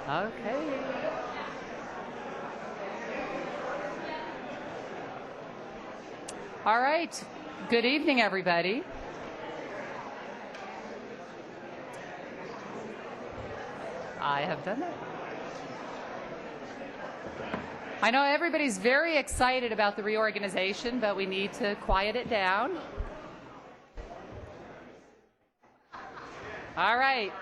Okay. All right. Good evening, everybody. I have done that. I know everybody's very excited about the reorganization, but we need to quiet it down. All right.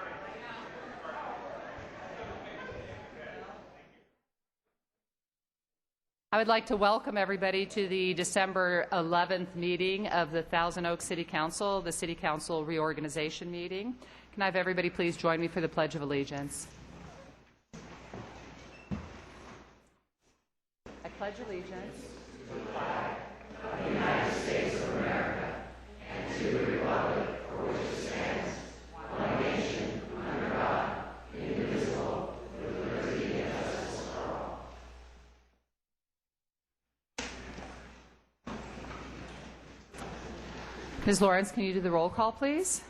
I would like to welcome everybody to the December 11th meeting of the Thousand Oaks City Council, the City Council reorganization meeting. Can I have everybody please join me for the Pledge of Allegiance? I pledge allegiance to the flag of the United States of America and to the republic for which it stands, one nation, under God, indivisible, with liberty and justice for all. Ms. Lawrence, can you do the roll call, please?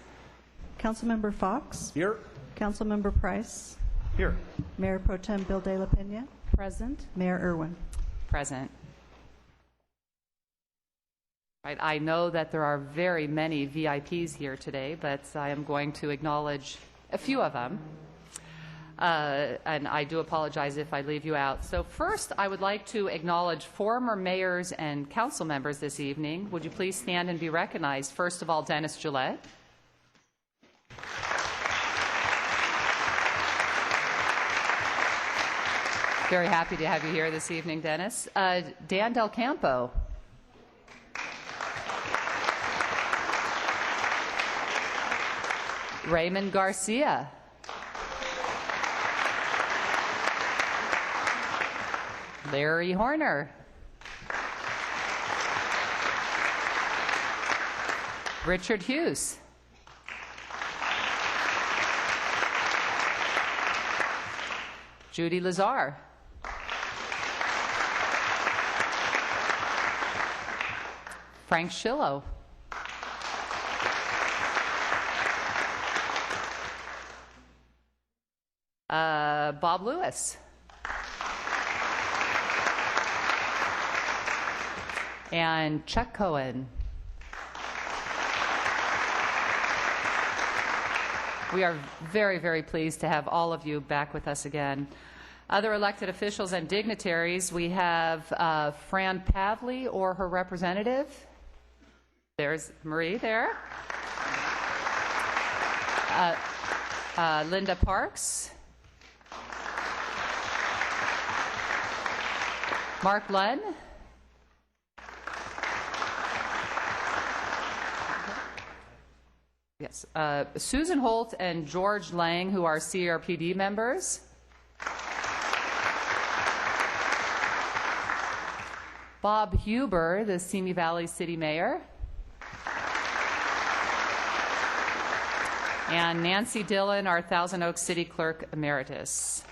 Councilmember Fox. Here. Councilmember Price. Here. Mayor Pro Tem Bill De La Pena. Present. Mayor Irwin. Present. Right, I know that there are very many VIPs here today, but I am going to acknowledge a few of them. And I do apologize if I leave you out. So first, I would like to acknowledge former mayors and council members this evening. Would you please stand and be recognized? First of all, Dennis Gillette. Very happy to have you here this evening, Dennis. Dan Del Campo. Raymond Garcia. Larry Horner. Richard Hughes. Judy Lazar. Frank Schillo. Bob Lewis. And Chuck Cohen. We are very, very pleased to have all of you back with us again. Other elected officials and dignitaries, we have Fran Pavley or her representative. There's Marie there. Linda Parks. Mark Lunn. Yes. Susan Holt and George Lang, who are CRPD members. Bob Huber, the Simi Valley City Mayor. And Nancy Dillon, our Thousand Oaks City Clerk Emeritus.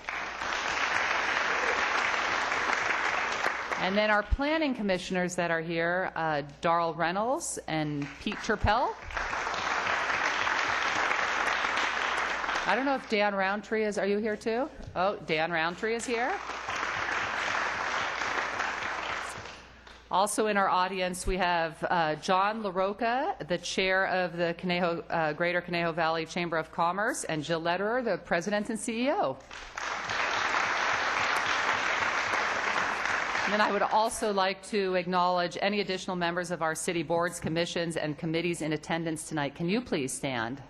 And then our planning commissioners that are here, Darrell Reynolds and Pete Turpel. I don't know if Dan Roundtree is, are you here too? Oh, Dan Roundtree is here. Also in our audience, we have John LaRocca, the chair of the Greater Conejo Valley Chamber of Commerce, and Jill Lederer, the president and CEO. And then I would also like to acknowledge any additional members of our city boards, commissions, and committees in attendance tonight. Can you please stand?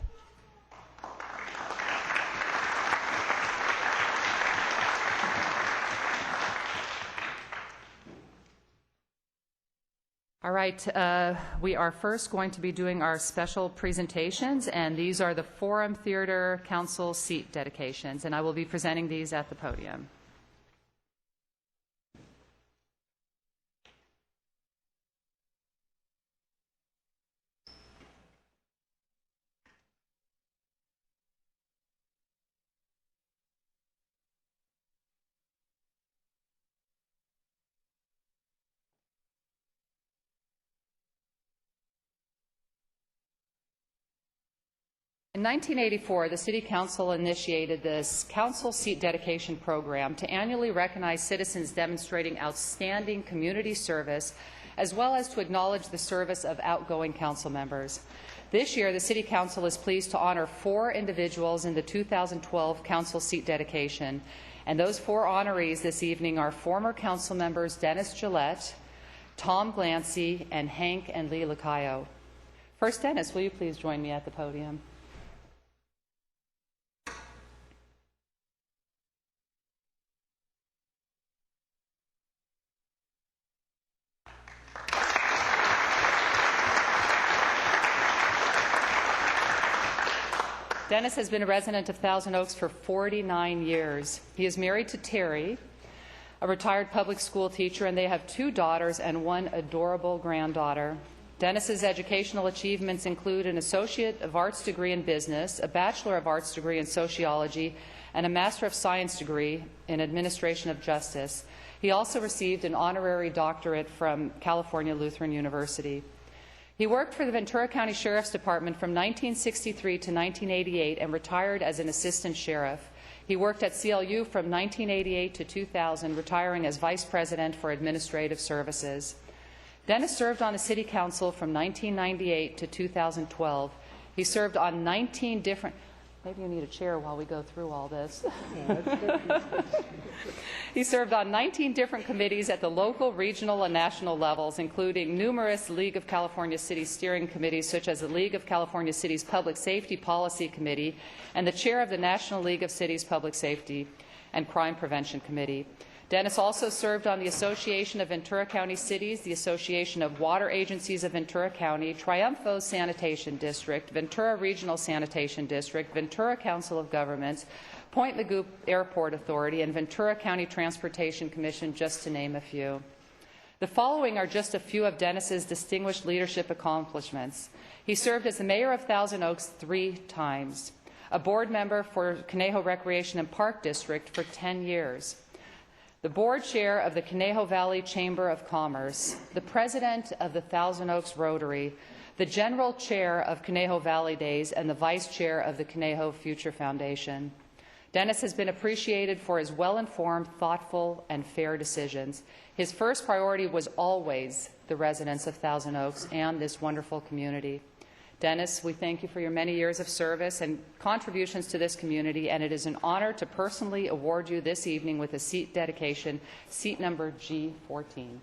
All right, we are first going to be doing our special presentations, and these are the Forum Theater Council seat dedications, and I will be presenting these at the podium. In 1984, the City Council initiated this council seat dedication program to annually recognize citizens demonstrating outstanding community service, as well as to acknowledge the service of outgoing council members. This year, the City Council is pleased to honor 4 individuals in the 2012 council seat dedication, and those 4 honorees this evening are former council members Dennis Gillette, Tom Glancy, and Hank and Lee Lacayo. First, Dennis, will you please join me at the podium? Dennis has been a resident of Thousand Oaks for 49 years. He is married to Terry, a retired public school teacher, and they have 2 daughters and 1 adorable granddaughter. Dennis's educational achievements include an Associate of Arts degree in business, a Bachelor of Arts degree in sociology, and a Master of Science degree in administration of justice. He also received an honorary doctorate from California Lutheran University. He worked for the Ventura County Sheriff's Department from 1963 to 1988 and retired as an assistant sheriff. He worked at CLU from 1988 to 2000, retiring as vice president for administrative services. Dennis served on the city council from 1998 to 2012. He served on 19 different... Maybe you need a chair while we go through all this. He served on 19 different committees at the local, regional, and national levels, including numerous League of California Cities steering committees, such as the League of California Cities Public Safety Policy Committee and the chair of the National League of Cities Public Safety and Crime Prevention Committee. Dennis also served on the Association of Ventura County Cities, the Association of Water Agencies of Ventura County, Triunfo Sanitation District, Ventura Regional Sanitation District, Ventura Council of Governments, Point Mugu Airport Authority, and Ventura County Transportation Commission, just to name a few. The following are just a few of Dennis's distinguished leadership accomplishments. He served as the mayor of Thousand Oaks 3 times, a board member for Conejo Recreation and Park District for 10 years, the board chair of the Conejo Valley Chamber of Commerce, the president of the Thousand Oaks Rotary, the general chair of Conejo Valley Days, and the vice chair of the Conejo Future Foundation. Dennis has been appreciated for his well-informed, thoughtful, and fair decisions. His first priority was always the residents of Thousand Oaks and this wonderful community. Dennis, we thank you for your many years of service and contributions to this community, and it is an honor to personally award you this evening with a seat dedication, seat number G14.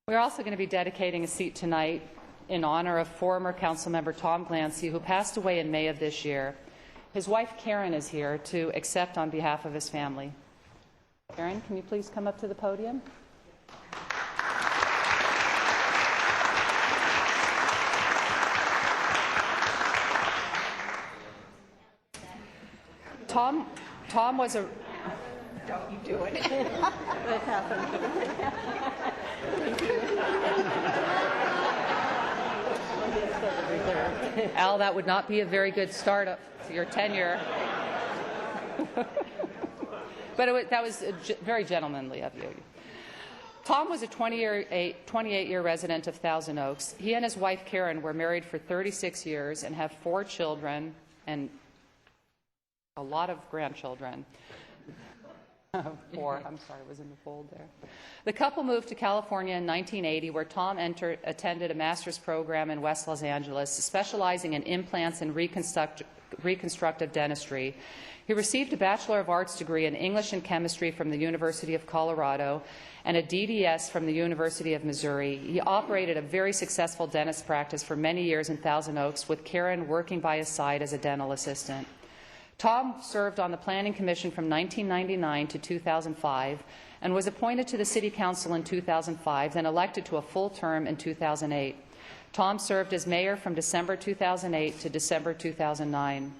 We're also going to be dedicating a seat tonight in honor of former Councilmember Tom Glancy, who passed away in May of this year. His wife, Karen, is here to accept on behalf of his family. Karen, can you please come up to the podium? Tom was a... Don't you do it. What happened? Al, that would not be a very good start to your tenure. But that was very gentlemanly of you. Tom was a 28-year resident of Thousand Oaks. He and his wife, Karen, were married for 36 years and have 4 children and a lot of grandchildren. Four, I'm sorry, it was in the fold there. The couple moved to California in 1980, where Tom attended a master's program in West Los Angeles, specializing in implants and reconstructive dentistry. He received a Bachelor of Arts degree in English and Chemistry from the University of Colorado and a DDS from the University of Missouri. He operated a very successful dentist practice for many years in Thousand Oaks, with Karen working by his side as a dental assistant. Tom served on the Planning Commission from 1999 to 2005 and was appointed to the City Council in 2005, then elected to a full term in 2008. Tom served as mayor from December 2008 to December 2009.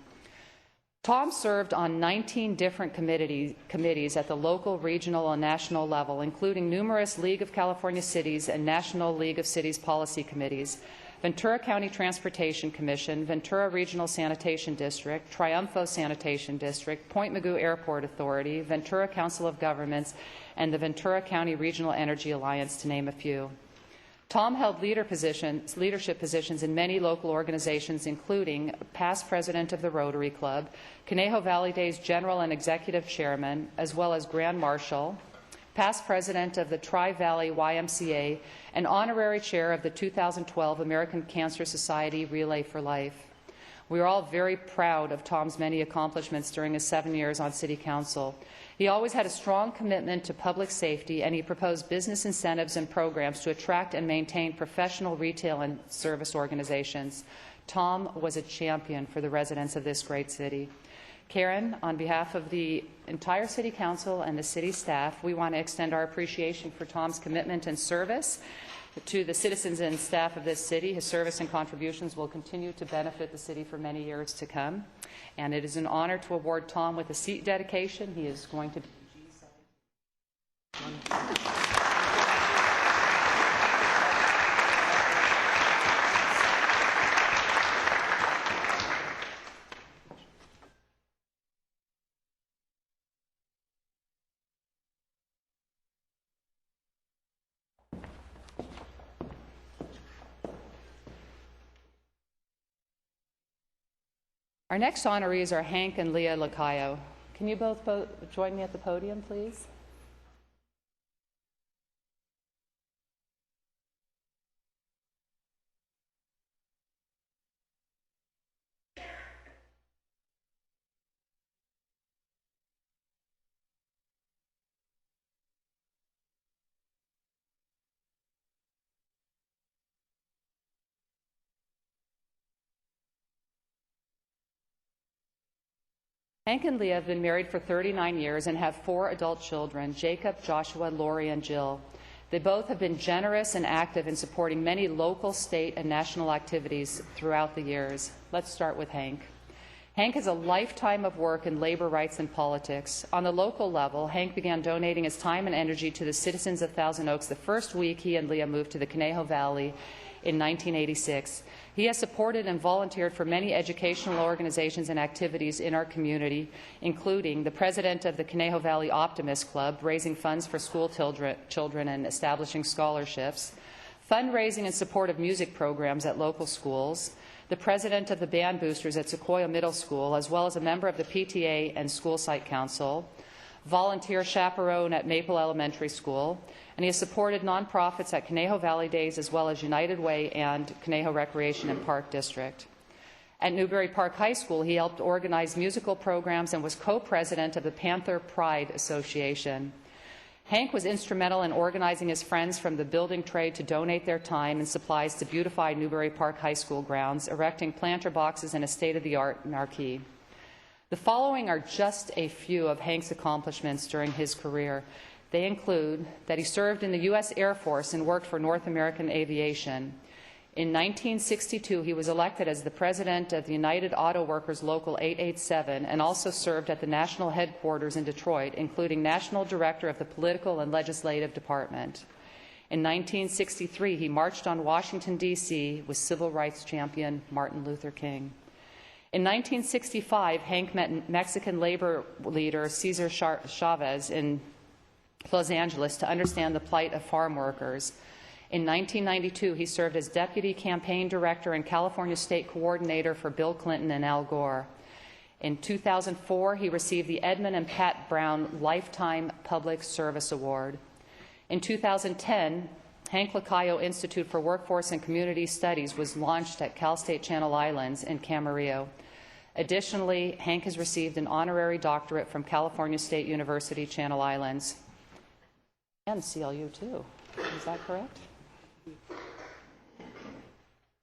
Tom served on 19 different committees at the local, regional, and national level, including numerous League of California Cities and National League of Cities policy committees, Ventura County Transportation Commission, Ventura Regional Sanitation District, Triunfo Sanitation District, Point Mugu Airport Authority, Ventura Council of Governments, and the Ventura County Regional Energy Alliance, to name a few. Tom held leadership positions in many local organizations, including past president of the Rotary Club, Conejo Valley Days General and Executive Chairman, as well as Grand Marshal, past president of the Tri-Valley YMCA, and honorary chair of the 2012 American Cancer Society Relay for Life. We are all very proud of Tom's many accomplishments during his 7 years on City Council. He always had a strong commitment to public safety, and he proposed business incentives and programs to attract and maintain professional retail and service organizations. Tom was a champion for the residents of this great city. Karen, on behalf of the entire City Council and the City staff, we want to extend our appreciation for Tom's commitment and service to the citizens and staff of this city. His service and contributions will continue to benefit the city for many years to come. And it is an honor to award Tom with a seat dedication. He is going to be Our next honorees are Hank and Leah Lacayo. Can you both join me at the podium, please? Hank and Leah have been married for 39 years and have 4 adult children, Jacob, Joshua, Lori, and Jill. They both have been generous and active in supporting many local, state, and national activities throughout the years. Let's start with Hank. Hank has a lifetime of work in labor rights and politics. On the local level, Hank began donating his time and energy to the citizens of Thousand Oaks the first week he and Leah moved to the Conejo Valley in 1986. He has supported and volunteered for many educational organizations and activities in our community, including the president of the Conejo Valley Optimist Club, raising funds for school children and establishing scholarships, fundraising and support of music programs at local schools, the president of the Band Boosters at Sequoia Middle School, as well as a member of the PTA and School Site Council, volunteer chaperone at Maple Elementary School, and he has supported nonprofits at Conejo Valley Days as well as United Way and Conejo Recreation and Park District. At Newbury Park High School, he helped organize musical programs and was co-president of the Panther Pride Association. Hank was instrumental in organizing his friends from the building trade to donate their time and supplies to beautify Newbury Park High School grounds, erecting planter boxes and a state-of-the-art marquee. The following are just a few of Hank's accomplishments during his career. They include that he served in the U.S. Air Force and worked for North American Aviation. In 1962, he was elected as the president of the United Auto Workers Local 887 and also served at the national headquarters in Detroit, including national director of the political and legislative department. In 1963, he marched on Washington, D.C. with civil rights champion Martin Luther King. In 1965, Hank met Mexican labor leader Cesar Chavez in Los Angeles to understand the plight of farm workers. In 1992, he served as deputy campaign director and California state coordinator for Bill Clinton and Al Gore. In 2004, he received the Edmund and Pat Brown Lifetime Public Service Award. In 2010, Hank Lacayo Institute for Workforce and Community Studies was launched at Cal State Channel Islands in Camarillo. Additionally, Hank has received an honorary doctorate from California State University, Channel Islands, and CLU too. Is that correct?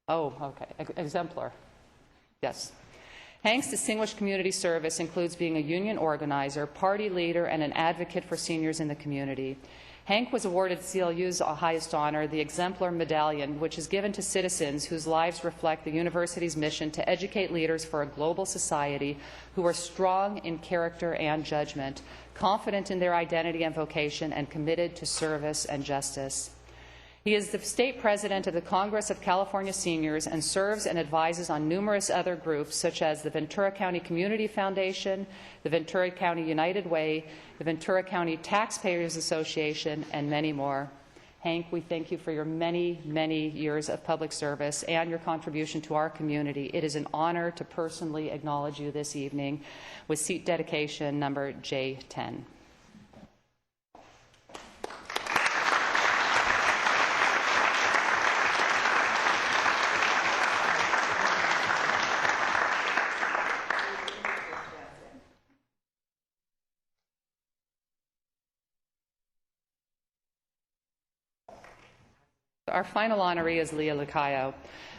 Oh, okay. Exemplar. Yes. Hank's distinguished community service includes being a union organizer, party leader, and an advocate for seniors in the community. Hank was awarded CLU's highest honor, the Exemplar Medallion, which is given to citizens whose lives reflect the university's mission to educate leaders for a global society who are strong in character and judgment, confident in their identity and vocation, and committed to service and justice. He is the state president of the Congress of California Seniors and serves and advises on numerous other groups such as the Ventura County Community Foundation, the Ventura County United Way, the Ventura County Taxpayers Association, and many more. Hank, we thank you for your many, many years of public service and your contribution to our community. It is an honor to personally acknowledge you this evening with seat dedication number J10. Our final honoree is Leah Lacayo.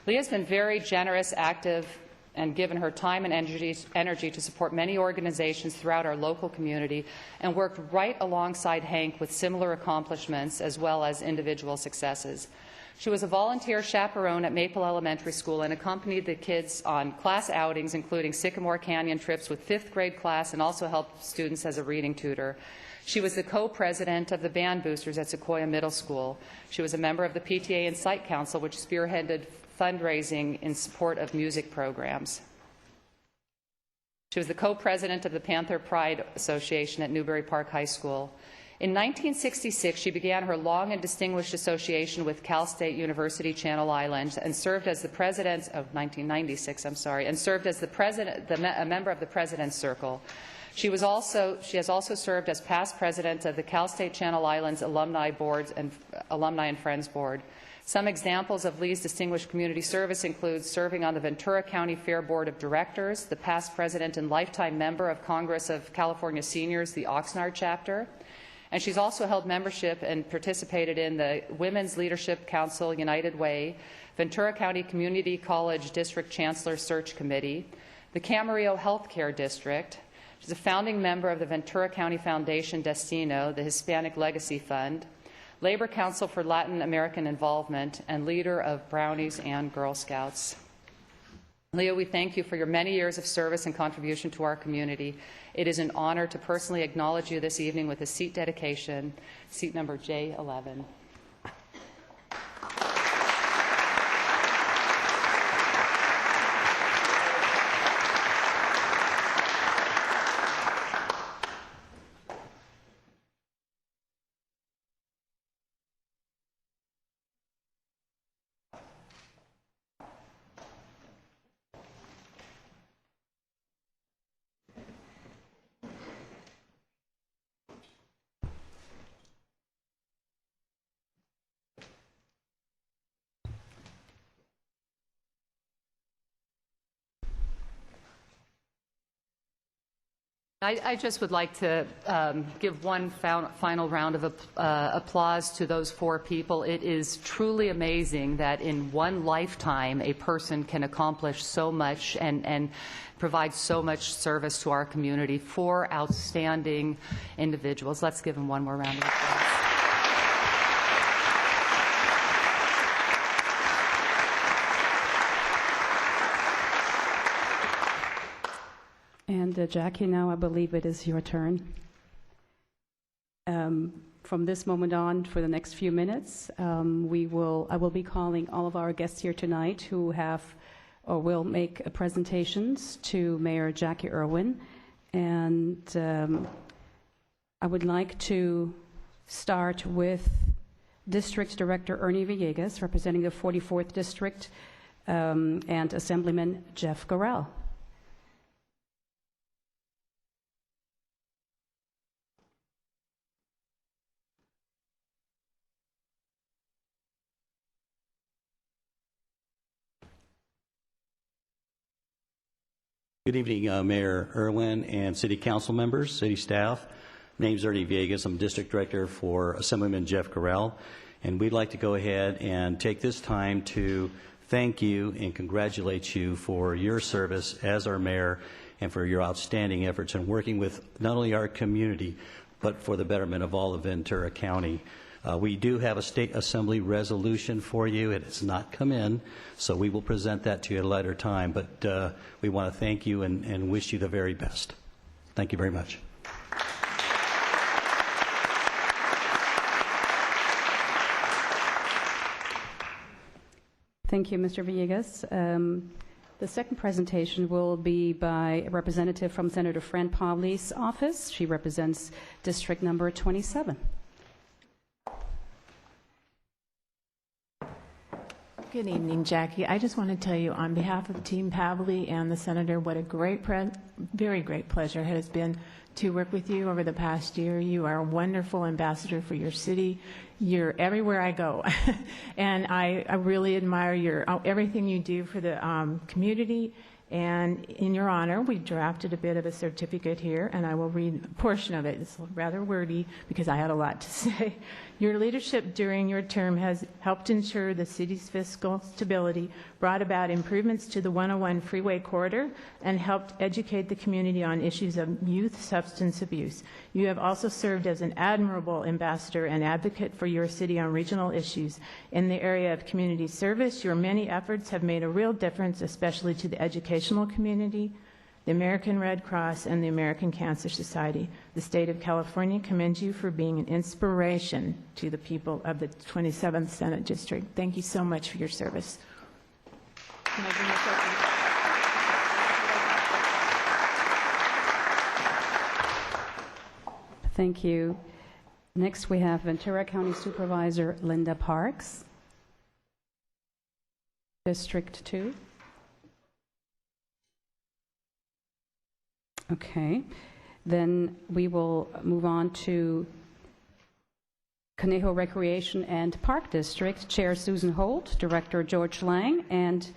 Leah has been very generous, active, and given her time and energy to support many organizations throughout our local community and worked right alongside Hank with similar accomplishments as well as individual successes. She was a volunteer chaperone at Maple Elementary School and accompanied the kids on class outings, including Sycamore Canyon trips with 5th grade class, and also helped students as a reading tutor. She was the co-president of the Band Boosters at Sequoia Middle School. She was a member of the PTA and Site Council, which spearheaded fundraising in support of music programs. She was the co-president of the Panther Pride Association at Newbury Park High School. In 1966, she began her long and distinguished association with Cal State University, Channel Islands, and served as the president of 1996. And served as the president, a member of the President's Circle. She has also served as past president of the Cal State Channel Islands Alumni Boards and Alumni and Friends Board. Some examples of Lee's distinguished community service include serving on the Ventura County Fair Board of Directors, the past president and lifetime member of Congress of California Seniors, the Oxnard chapter, and she's also held membership and participated in the Women's Leadership Council United Way, Ventura County Community College District Chancellor Search Committee, the Camarillo Healthcare District. She's a founding member of the Ventura County Foundation Destino, the Hispanic Legacy Fund, Labor Council for Latin American Involvement, and leader of Brownies and Girl Scouts. Leah, we thank you for your many years of service and contribution to our community. It is an honor to personally acknowledge you this evening with a seat dedication, seat number J11. I just would like to give one final round of applause to those 4 people. It is truly amazing that in one lifetime a person can accomplish so much and provide so much service to our community. 4 outstanding individuals. Let's give them one more round of applause. And Jackie, now I believe it is your turn. From this moment on, for the next few minutes, I will be calling all of our guests here tonight who have or will make presentations to Mayor Jackie Irwin. And I would like to start with District Director Ernie Villegas, representing the 44th District, and Assemblyman Jeff Gorell. Good evening, Mayor Irwin and City Council members, City staff. My name is Ernie Villegas. I'm District Director for Assemblyman Jeff Gorell, and we'd like to go ahead and take this time to thank you and congratulate you for your service as our mayor and for your outstanding efforts in working with not only our community, but for the betterment of all of Ventura County. We do have a State Assembly resolution for you. It has not come in, so we will present that to you at a later time. But we want to thank you and wish you the very best. Thank you very much. Thank you, Mr. Villegas. The second presentation will be by a representative from Senator Fran Pavley's office. She represents District Number 27. Good evening, Jackie. I just want to tell you on behalf of Team Pavley and the Senator what a very great pleasure it has been to work with you over the past year. You are a wonderful ambassador for your city. You're everywhere I go. And I really admire everything you do for the community. And in your honor, we drafted a bit of a certificate here, and I will read a portion of it. It's rather wordy because I had a lot to say. Your leadership during your term has helped ensure the city's fiscal stability, brought about improvements to the 101 freeway corridor, and helped educate the community on issues of youth substance abuse. You have also served as an admirable ambassador and advocate for your city on regional issues. In the area of community service, your many efforts have made a real difference, especially to the educational community, the American Red Cross, and the American Cancer Society. The state of California commends you for being an inspiration to the people of the 27th Senate District. Thank you so much for your service. Can I bring this up? Thank you. Next, we have Ventura County Supervisor Linda Parks, District 2. Okay. Then we will move on to Conejo Recreation and Park District, Chair Susan Holt, Director George Lang, and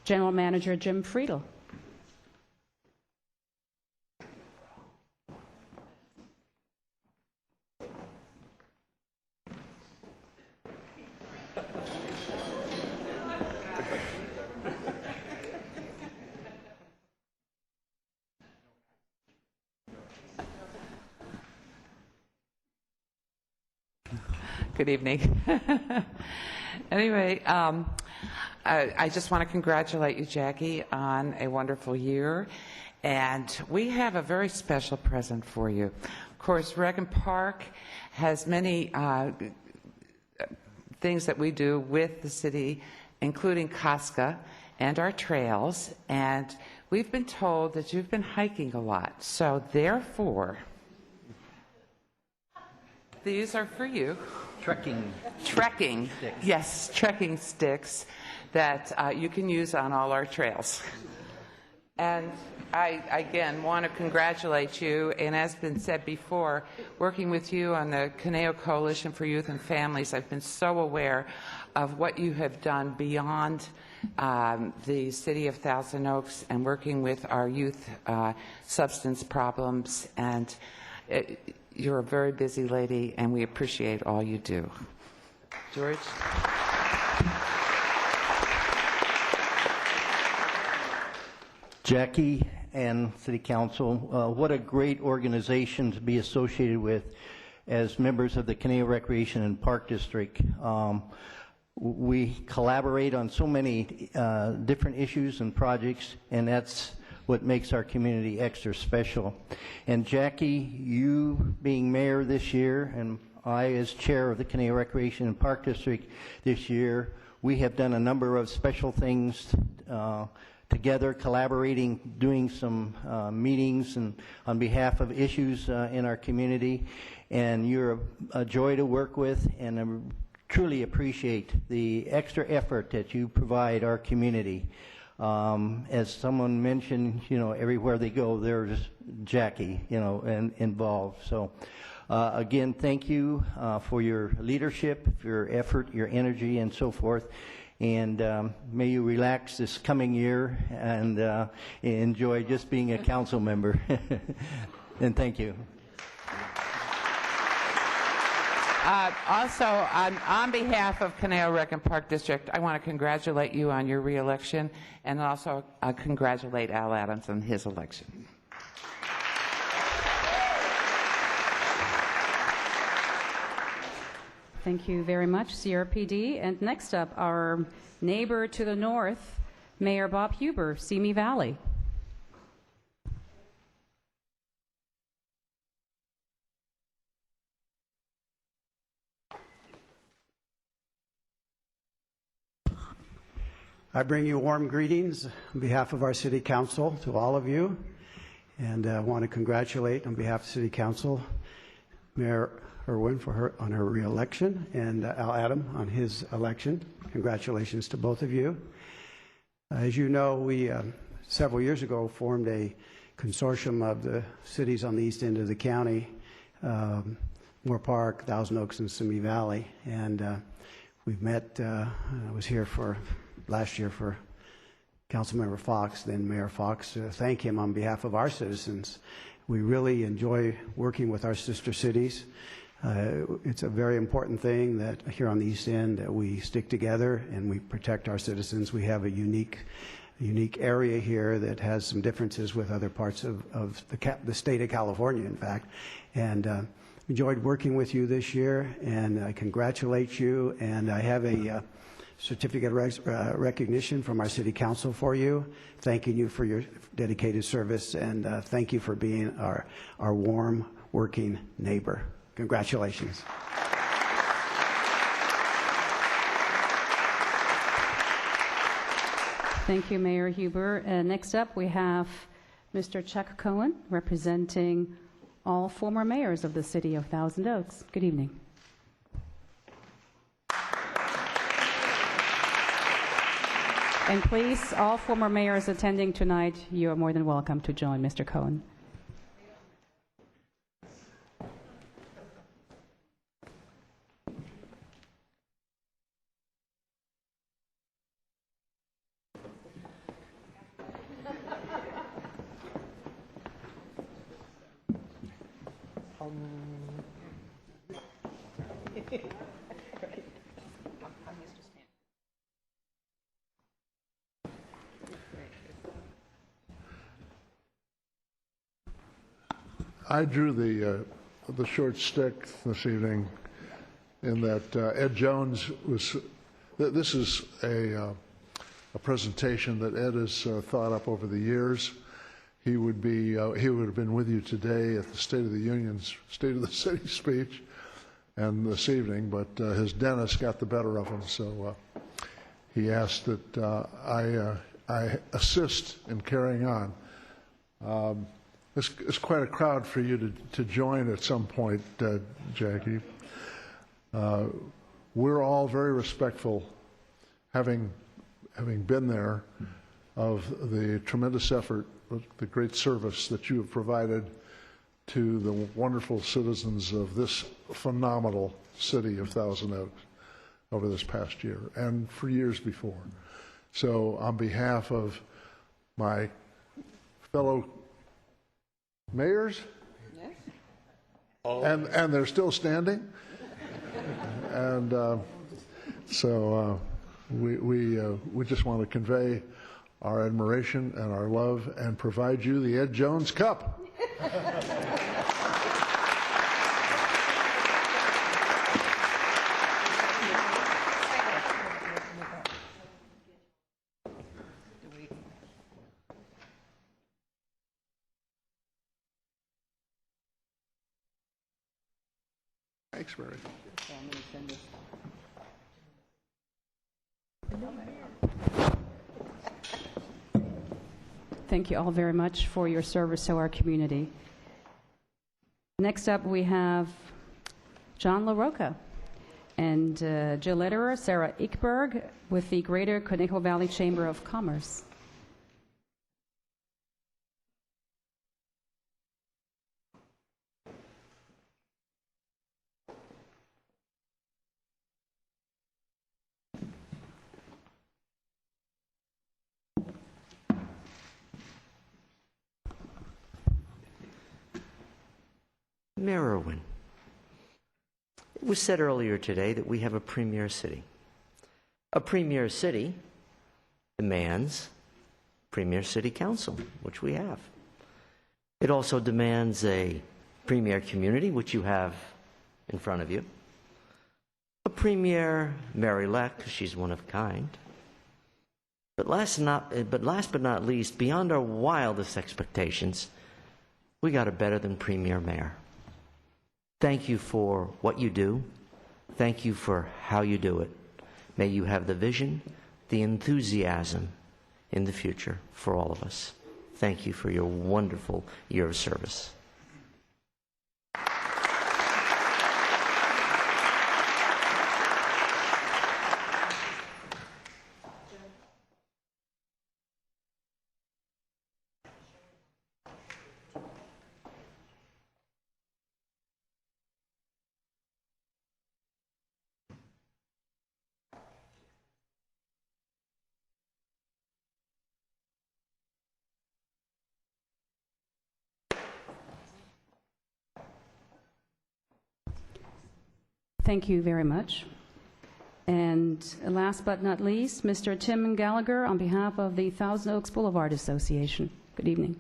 General Manager Jim Friedel. Good evening. Anyway, I just want to congratulate you, Jackie, on a wonderful year. And we have a very special present for you. Of course, Rec and Park has many things that we do with the city, including Casca and our trails. And we've been told that you've been hiking a lot. So therefore, these are for you. Trekking sticks. Yes, trekking sticks that you can use on all our trails. And I, again, want to congratulate you, and as been said before, working with you on the Conejo Coalition for Youth and Families, I've been so aware of what you have done beyond the city of Thousand Oaks and working with our youth substance problems. And you're a very busy lady, and we appreciate all you do. George? Jackie and City Council, what a great organization to be associated with as members of the Conejo Recreation and Park District. We collaborate on so many different issues and projects, and that's what makes our community extra special. And Jackie, you being mayor this year, and I as chair of the Conejo Recreation and Park District this year, we have done a number of special things together, collaborating, doing some meetings and on behalf of issues in our community. And you're a joy to work with, and I truly appreciate the extra effort that you provide our community. As someone mentioned, you know, everywhere they go, there's Jackie, you know, and involved. So, again, thank you for your leadership, your effort, your energy, and so forth. and may you relax this coming year and enjoy just being a council member. And thank you. Also, on behalf of Conejo Rec and Park District, I want to congratulate you on your reelection, and also congratulate Al Adams on his election. Thank you very much, CRPD. And next up, our neighbor to the north, Mayor Bob Huber, Simi Valley. I bring you warm greetings on behalf of our City Council to all of you, and I want to congratulate on behalf of City Council Mayor Irwin on her reelection, and Al Adam on his election. Congratulations to both of you. As you know, we several years ago formed a consortium of the cities on the east end of the county, Moore Park, Thousand Oaks, and Simi Valley, and we've met. I was here for last year for Councilmember Fox, then Mayor Fox, to thank him on behalf of our citizens. We really enjoy working with our sister cities. It's a very important thing that here on the East End that we stick together and we protect our citizens. We have a unique area here that has some differences with other parts of the state of California, in fact. And enjoyed working with you this year, and I congratulate you. And I have a certificate of recognition from our City Council for you, thanking you for your dedicated service, and thank you for being our warm, working neighbor. Congratulations. Thank you, Mayor Huber. Next up, we have Mr. Chuck Cohen, representing all former mayors of the city of Thousand Oaks. Good evening. And please, all former mayors attending tonight, you are more than welcome to join Mr. Cohen. I drew the short stick this evening in that Ed Jones was. This is a presentation that Ed has thought up over the years. He would have been with you today at the State of the Union's State of the City speech, and this evening, but his dentist got the better of him, so he asked that I assist in carrying on. It's quite a crowd for you to join at some point, Jackie. We're all very respectful, having been there, of the tremendous effort, the great service that you have provided to the wonderful citizens of this phenomenal city of Thousand Oaks over this past year and for years before. So on behalf of my fellow mayors, yes. And they're still standing, and so we just want to convey our admiration and our love and provide you the Ed Jones Cup. Thanks, Mary. Thank you all very much for your service to our community. Next up, we have John LaRocca and Jill Lederer, Sarah Ickberg with the Greater Conejo Valley Chamber of Commerce. Mayor Irwin, it was said earlier today that we have a premier city. A premier city demands premier city council, which we have. It also demands a premier community, which you have in front of you. A premier mayor-elect, because she's one of a kind. But last but not least, beyond our wildest expectations, we got a better than premier mayor. Thank you for what you do. Thank you for how you do it. May you have the vision, the enthusiasm in the future for all of us. Thank you for your wonderful year of service. Thank you very much. And last but not least, Mr. Tim Gallagher on behalf of the Thousand Oaks Boulevard Association. Good evening.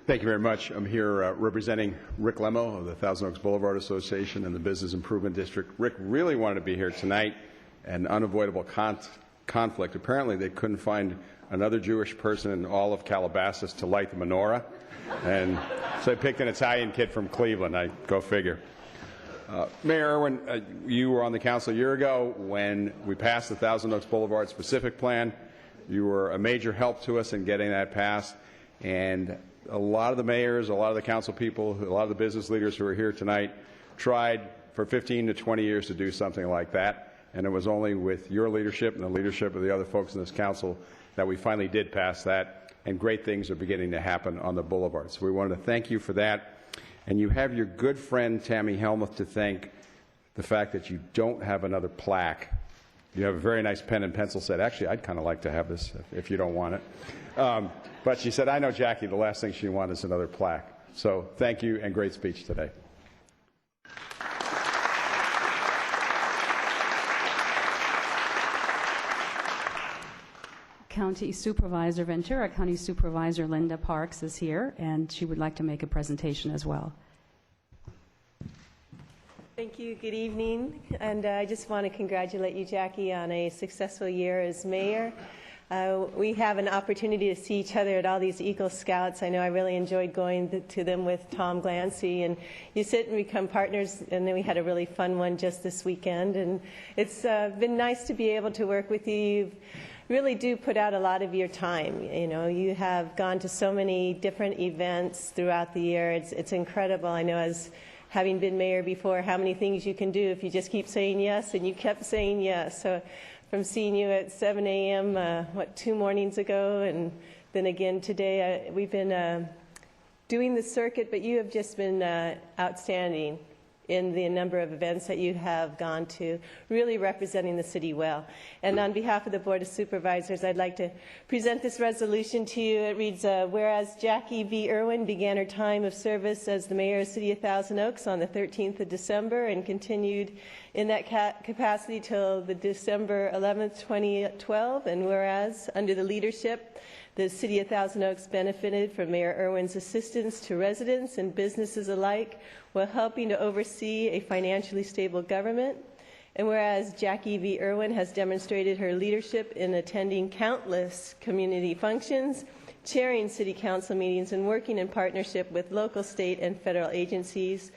Thank you very much. I'm here representing Rick Lemo of the Thousand Oaks Boulevard Association and the Business Improvement District. Rick really wanted to be here tonight, an unavoidable conflict. Apparently, they couldn't find another Jewish person in all of Calabasas to light the menorah, and so they picked an Italian kid from Cleveland. I go figure. Mayor Irwin, you were on the council a year ago when we passed the Thousand Oaks Boulevard specific plan. You were a major help to us in getting that passed, and a lot of the mayors, a lot of the council people, a lot of the business leaders who are here tonight tried for 15 to 20 years to do something like that, and it was only with your leadership and the leadership of the other folks in this council that we finally did pass that, and great things are beginning to happen on the boulevard. So we wanted to thank you for that. And you have your good friend Tammy Helmuth to thank the fact that you don't have another plaque. You have a very nice pen and pencil set. Actually, I'd kind of like to have this if you don't want it. But she said, I know Jackie, the last thing she wants is another plaque. So thank you, and great speech today. County Supervisor Ventura County Supervisor Linda Parks is here, and she would like to make a presentation as well. Thank you. Good evening. And I just want to congratulate you, Jackie, on a successful year as mayor. We have an opportunity to see each other at all these Eagle Scouts. I know I really enjoyed going to them with Tom Glancy, and you sit and become partners, and then we had a really fun one just this weekend. And it's been nice to be able to work with you. You really do put out a lot of your time. You know, you have gone to so many different events throughout the year. It's incredible. I know, as having been mayor before, how many things you can do if you just keep saying yes, and you kept saying yes. So from seeing you at 7 a.m., 2 mornings ago, and then again today, we've been doing the circuit, but you have just been outstanding in the number of events that you have gone to, really representing the city well. And on behalf of the Board of Supervisors, I'd like to present this resolution to you. It reads, whereas Jackie V. Irwin began her time of service as the mayor of the City of Thousand Oaks on the 13th of December and continued in that capacity till the December 11th, 2012, and whereas under the leadership the City of Thousand Oaks benefited from Mayor Irwin's assistance to residents and businesses alike while helping to oversee a financially stable government. And whereas Jackie V. Irwin has demonstrated her leadership in attending countless community functions, chairing city council meetings, and working in partnership with local, state, and federal agencies.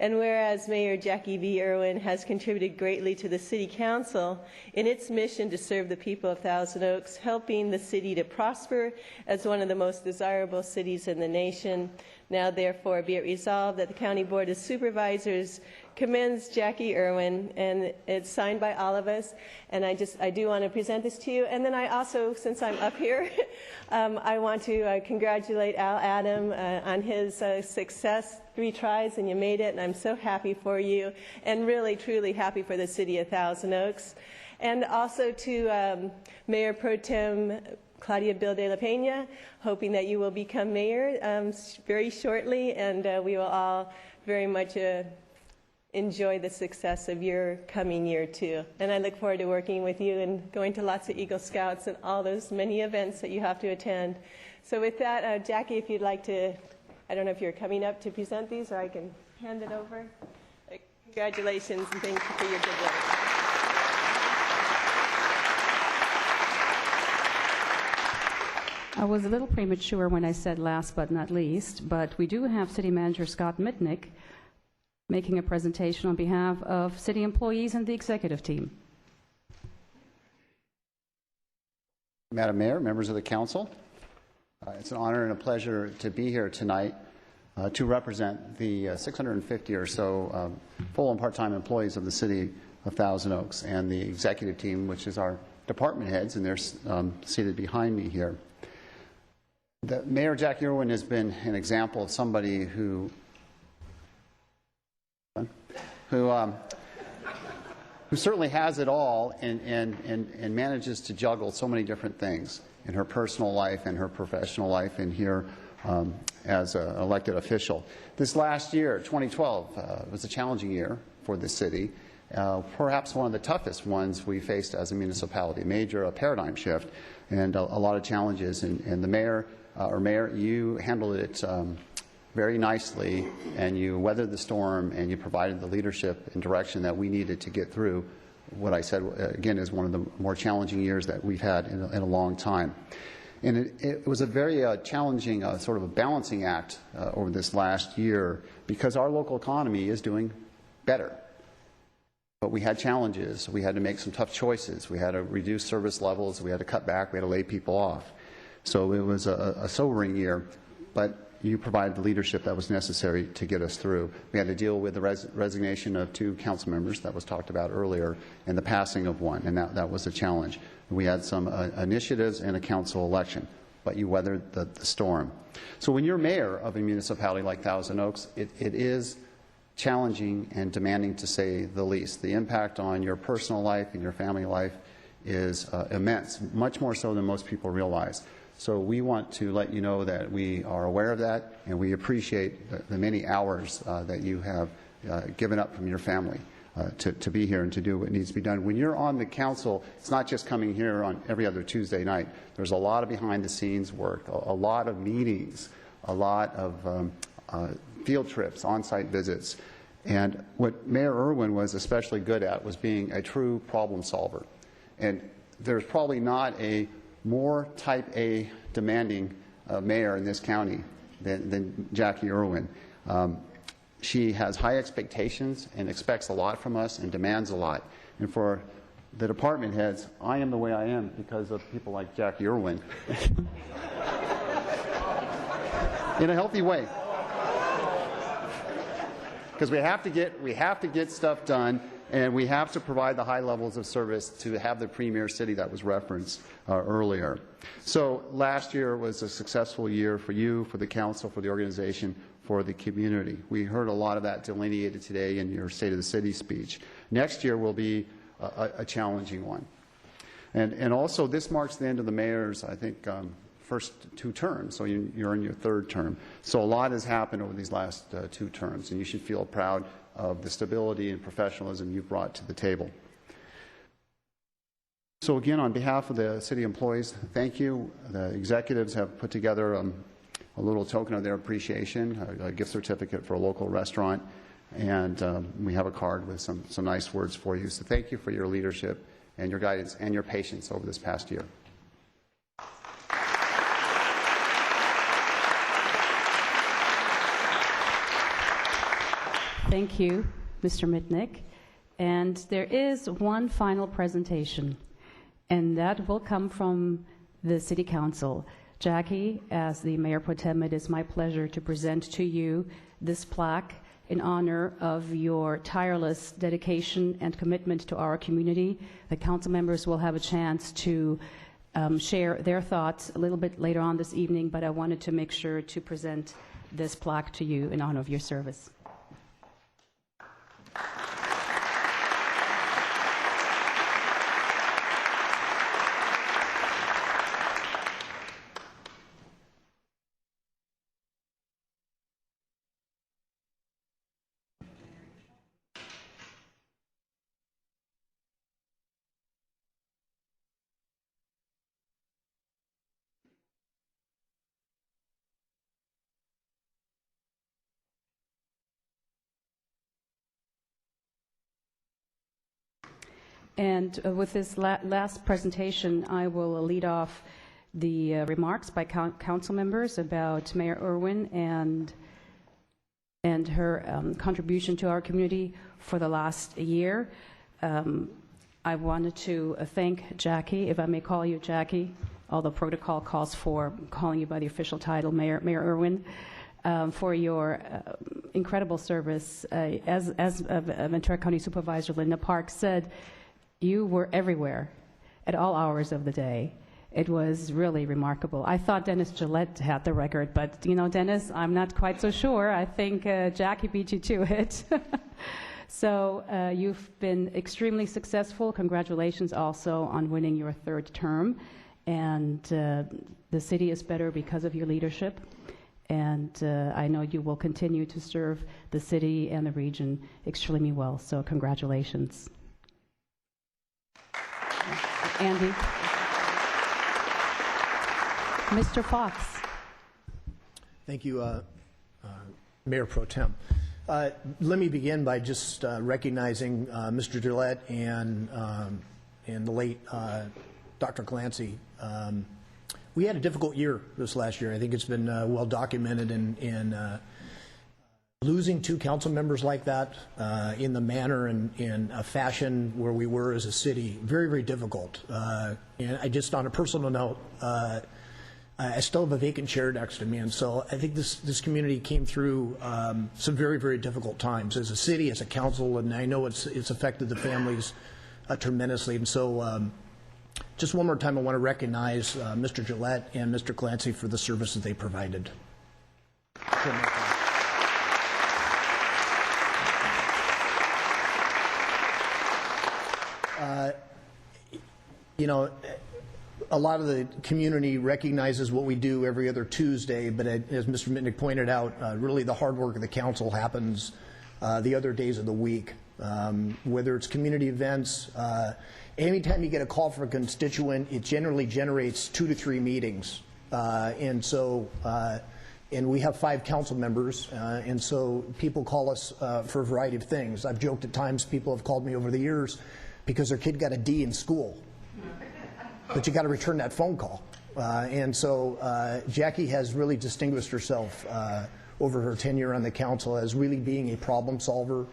And whereas Mayor Jackie V. Irwin has contributed greatly to the City Council in its mission to serve the people of Thousand Oaks, helping the city to prosper as one of the most desirable cities in the nation. Now, therefore, be it resolved that the County Board of Supervisors commends Jackie Irwin, and it's signed by all of us. And I do want to present this to you. And then I also, since I'm up here, I want to congratulate Al Adam on his success. 3 tries and you made it, and I'm so happy for you, and really, truly happy for the City of Thousand Oaks. And also to Mayor Pro Tem Claudia Bill de la Peña, hoping that you will become mayor very shortly, and we will all very much enjoy the success of your coming year too. And I look forward to working with you and going to lots of Eagle Scouts and all those many events that you have to attend. So with that, Jackie, if you'd like to, I don't know if you're coming up to present these, or I can hand it over. Congratulations and thank you for your good work. I was a little premature when I said last but not least, but we do have City Manager Scott Mitnick making a presentation on behalf of city employees and the executive team. Madam Mayor, members of the council, it's an honor and a pleasure to be here tonight to represent the 650 or so full and part-time employees of the city of Thousand Oaks and the executive team, which is our department heads, and they're seated behind me here. Mayor Jackie Irwin has been an example of somebody who certainly has it all and manages to juggle so many different things in her personal life and her professional life and here as an elected official. This last year, 2012, was a challenging year for the city, perhaps one of the toughest ones we faced as a municipality, a paradigm shift and a lot of challenges. And the mayor, you handled it very nicely, and you weathered the storm, and you provided the leadership and direction that we needed to get through what I said, again, is one of the more challenging years that we've had in a long time. And it was a very challenging sort of a balancing act over this last year, because our local economy is doing better. But we had challenges. We had to make some tough choices. We had to reduce service levels. We had to cut back. We had to lay people off. So it was a sobering year, but you provided the leadership that was necessary to get us through. We had to deal with the resignation of 2 council members that was talked about earlier and the passing of one, and that was a challenge. We had some initiatives and a council election, but you weathered the storm. So when you're mayor of a municipality like Thousand Oaks, it is challenging and demanding, to say the least. The impact on your personal life and your family life is immense, much more so than most people realize. So we want to let you know that we are aware of that, and we appreciate the many hours that you have given up from your family to be here and to do what needs to be done. When you're on the council, it's not just coming here on every other Tuesday night. There's a lot of behind-the-scenes work, a lot of meetings, a lot of field trips, on-site visits. And what Mayor Irwin was especially good at was being a true problem solver. And there's probably not a more type A demanding mayor in this county than Jackie Irwin. She has high expectations and expects a lot from us and demands a lot. And for the department heads, I am the way I am because of people like Jackie Irwin. In a healthy way. Because we have to get stuff done, and we have to provide the high levels of service to have the premier city that was referenced earlier. So last year was a successful year for you, for the council, for the organization, for the community. We heard a lot of that delineated today in your State of the City speech. Next year will be a challenging one. And also this marks the end of the mayor's, I think, first 2 terms, so you're in your 3rd term. So a lot has happened over these last 2 terms, and you should feel proud of the stability and professionalism you've brought to the table. So again, on behalf of the city employees, thank you. The executives have put together a little token of their appreciation, a gift certificate for a local restaurant, and we have a card with some nice words for you. So thank you for your leadership and your guidance and your patience over this past year. Thank you, Mr. Mitnick. And there is one final presentation, and that will come from the City Council. Jackie, as the Mayor Pro Tem, it is my pleasure to present to you this plaque in honor of your tireless dedication and commitment to our community. The council members will have a chance to share their thoughts a little bit later on this evening, but I wanted to make sure to present this plaque to you in honor of your service. And with this last presentation, I will lead off the remarks by council members about Mayor Irwin and her contribution to our community for the last year. I wanted to thank Jackie, if I may call you Jackie, although protocol calls for calling you by the official title, Mayor Irwin, for your incredible service. As Ventura County Supervisor Linda Park said, you were everywhere at all hours of the day. It was really remarkable. I thought Dennis Gillette had the record, but, you know, Dennis, I'm not quite so sure. I think Jackie beat you to it. So you've been extremely successful. Congratulations also on winning your third term. And the city is better because of your leadership. And I know you will continue to serve the city and the region extremely well. So congratulations. Andy. Mr. Fox. Thank you, Mayor Pro Tem. Let me begin by just recognizing Mr. Gillette and the late Dr. Clancy. We had a difficult year this last year. I think it's been well documented in losing two council members like that in the manner and in a fashion where we were as a city. Very, very difficult. And I just, on a personal note, I still have a vacant chair next to me, and so I think this community came through some very, very difficult times as a city, as a council, and I know it's affected the families tremendously. And so just one more time, I want to recognize Mr. Gillette and Mr. Clancy for the service that they provided. You know, a lot of the community recognizes what we do every other Tuesday, but as Mr. Mitnick pointed out, really the hard work of the council happens the other days of the week. Whether it's community events, anytime you get a call from a constituent, it generally generates 2 to 3 meetings. And so, and we have 5 council members, and so people call us for a variety of things. I've joked at times people have called me over the years because their kid got a D in school. But you got to return that phone call. And so Jackie has really distinguished herself over her tenure on the council as really being a problem solver,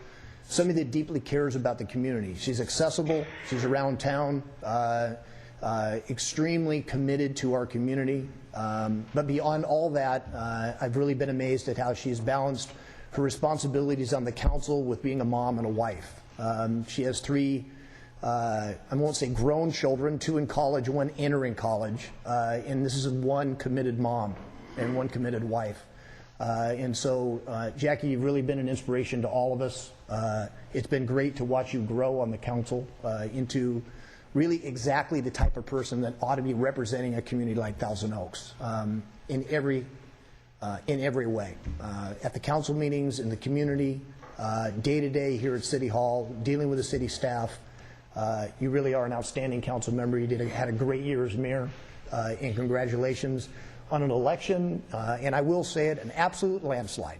somebody that deeply cares about the community. She's accessible, she's around town, extremely committed to our community. But beyond all that, I've really been amazed at how she's balanced her responsibilities on the council with being a mom and a wife. She has 3 I won't say grown children, 2 in college, 1 entering college, and this is 1 committed mom and 1 committed wife. And so, Jackie, you've really been an inspiration to all of us. It's been great to watch you grow on the council into really exactly the type of person that ought to be representing a community like Thousand Oaks in every way. At the council meetings, in the community, day to day here at City Hall, dealing with the city staff. You really are an outstanding council member. You had a great year as mayor, and congratulations on an election, and I will say it, an absolute landslide.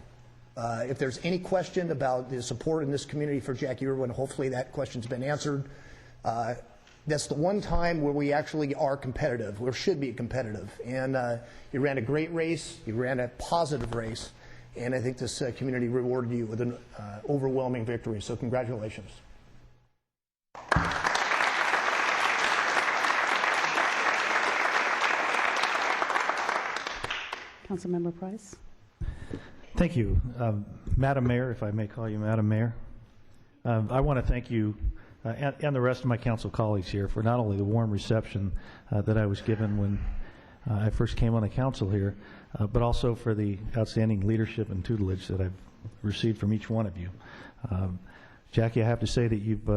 If there's any question about the support in this community for Jackie Irwin, hopefully that question's been answered. That's the one time where we actually are competitive, or should be competitive. And you ran a great race, you ran a positive race, and I think this community rewarded you with an overwhelming victory, so congratulations. Councilmember Price. Thank you. Madam Mayor, if I may call you Madam Mayor, I want to thank you and the rest of my council colleagues here for not only the warm reception that I was given when I first came on the council here, but also for the outstanding leadership and tutelage that I've received from each one of you. Jackie, I have to say that you've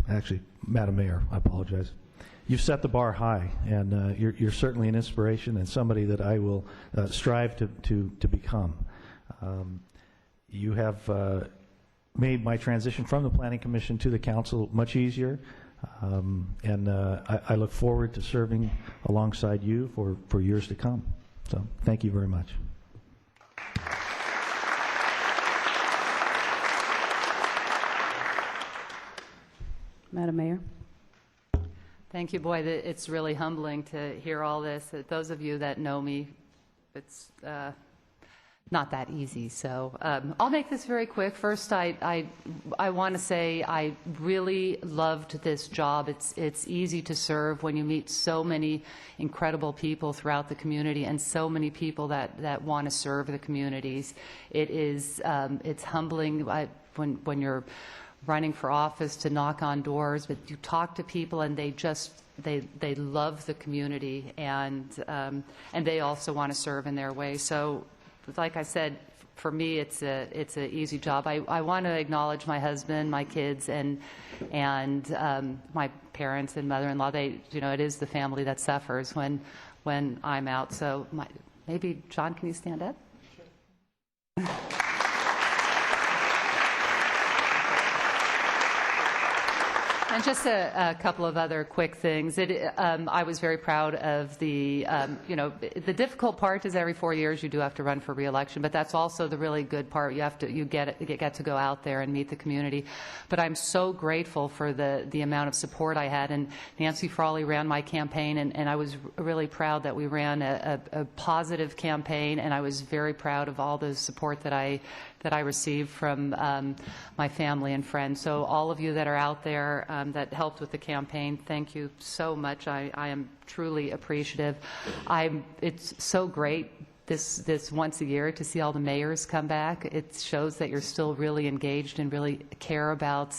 actually, Madam Mayor, I apologize. You've set the bar high, and you're certainly an inspiration and somebody that I will strive to become. You have made my transition from the Planning Commission to the Council much easier, and I look forward to serving alongside you for years to come. So thank you very much. Madam Mayor. Thank you, boy. It's really humbling to hear all this. Those of you that know me, it's not that easy. So I'll make this very quick. First, I want to say I really loved this job. It's easy to serve when you meet so many incredible people throughout the community and so many people that want to serve the communities. It's humbling when you're running for office to knock on doors, but you talk to people and they love the community and they also want to serve in their way. So, like I said, for me, it's an easy job. I want to acknowledge my husband, my kids, and my parents and mother-in-law. It is the family that suffers when I'm out. So maybe John, can you stand up? And just a couple of other quick things. I was very proud of the difficult part is every 4 years you do have to run for re-election, but that's also the really good part. You get to go out there and meet the community. But I'm so grateful for the amount of support I had. And Nancy Frawley ran my campaign, and I was really proud that we ran a positive campaign, and I was very proud of all the support that I received from my family and friends. So all of you that are out there that helped with the campaign, thank you so much. I am truly appreciative. It's so great this once a year to see all the mayors come back. It shows that you're still really engaged and really care about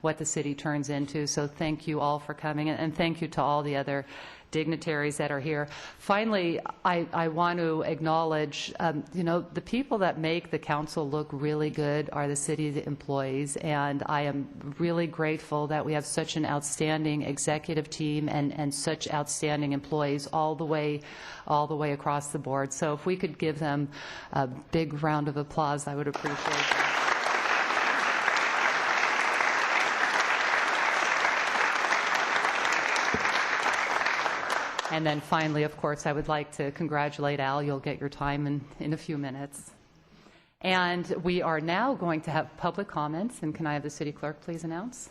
what the city turns into. So thank you all for coming, and thank you to all the other dignitaries that are here. Finally, I want to acknowledge, the people that make the council look really good are the city employees, and I am really grateful that we have such an outstanding executive team and such outstanding employees all the way across the board. So if we could give them a big round of applause, I would appreciate that. And then finally, of course, I would like to congratulate Al. You'll get your time in a few minutes. And we are now going to have public comments. And can I have the city clerk please announce?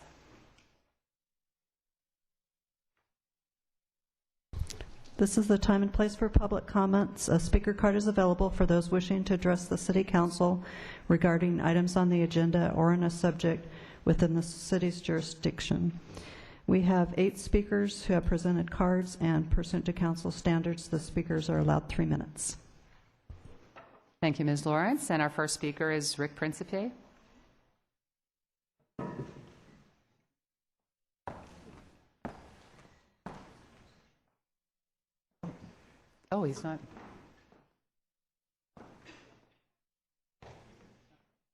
This is the time and place for public comments. A speaker card is available for those wishing to address the City Council regarding items on the agenda or on a subject within the city's jurisdiction. We have 8 speakers who have presented cards, and pursuant to council standards, the speakers are allowed 3 minutes. Thank you, Ms. Lawrence. And our first speaker is Rick Principe. Oh, he's not.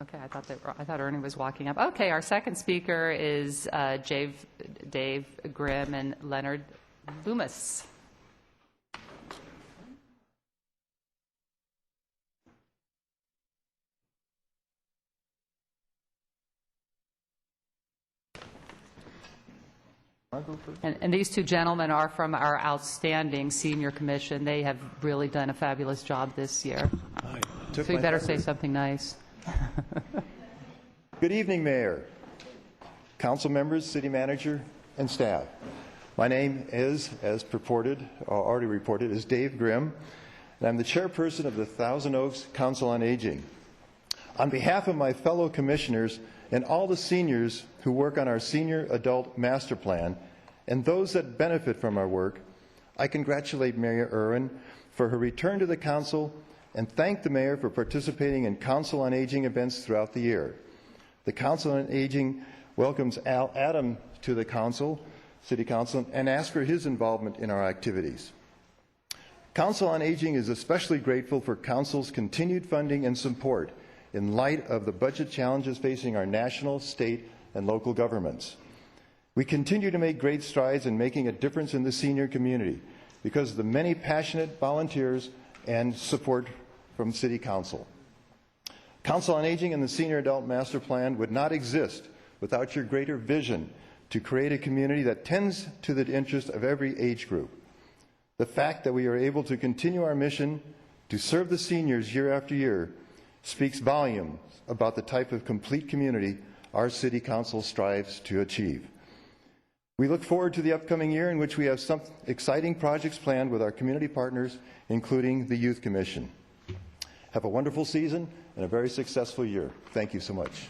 Okay, I thought Ernie was walking up. Okay, our second speaker is Dave Grimm and Leonard Loomis. And these two gentlemen are from our outstanding senior commission. They have really done a fabulous job this year. So you better say something nice. Good evening, Mayor, council members, city manager, and staff. My name is, as already reported, is Dave Grimm, and I'm the chairperson of the Thousand Oaks Council on Aging. On behalf of my fellow commissioners and all the seniors who work on our Senior Adult Master Plan and those that benefit from our work, I congratulate Mayor Irwin for her return to the council and thank the mayor for participating in Council on Aging events throughout the year. The Council on Aging welcomes Al Adam to the council, City Council, and asks for his involvement in our activities. Council on Aging is especially grateful for council's continued funding and support in light of the budget challenges facing our national, state, and local governments. We continue to make great strides in making a difference in the senior community because of the many passionate volunteers and support from City Council. Council on Aging and the Senior Adult Master Plan would not exist without your greater vision to create a community that tends to the interest of every age group. The fact that we are able to continue our mission to serve the seniors year after year speaks volumes about the type of complete community our City Council strives to achieve. We look forward to the upcoming year in which we have some exciting projects planned with our community partners, including the Youth Commission. Have a wonderful season and a very successful year. Thank you so much.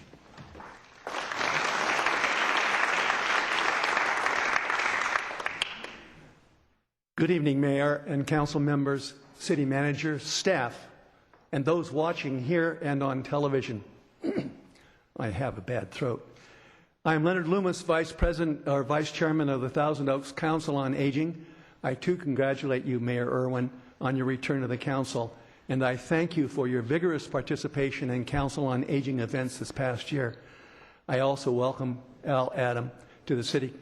Good evening, Mayor and Council members, City Manager, staff, and those watching here and on television. I have a bad throat. I am Leonard Loomis, Vice Chairman of the Thousand Oaks Council on Aging. I too congratulate you, Mayor Irwin, on your return to the Council, and I thank you for your vigorous participation in Council on Aging events this past year. I also welcome Al Adam to the City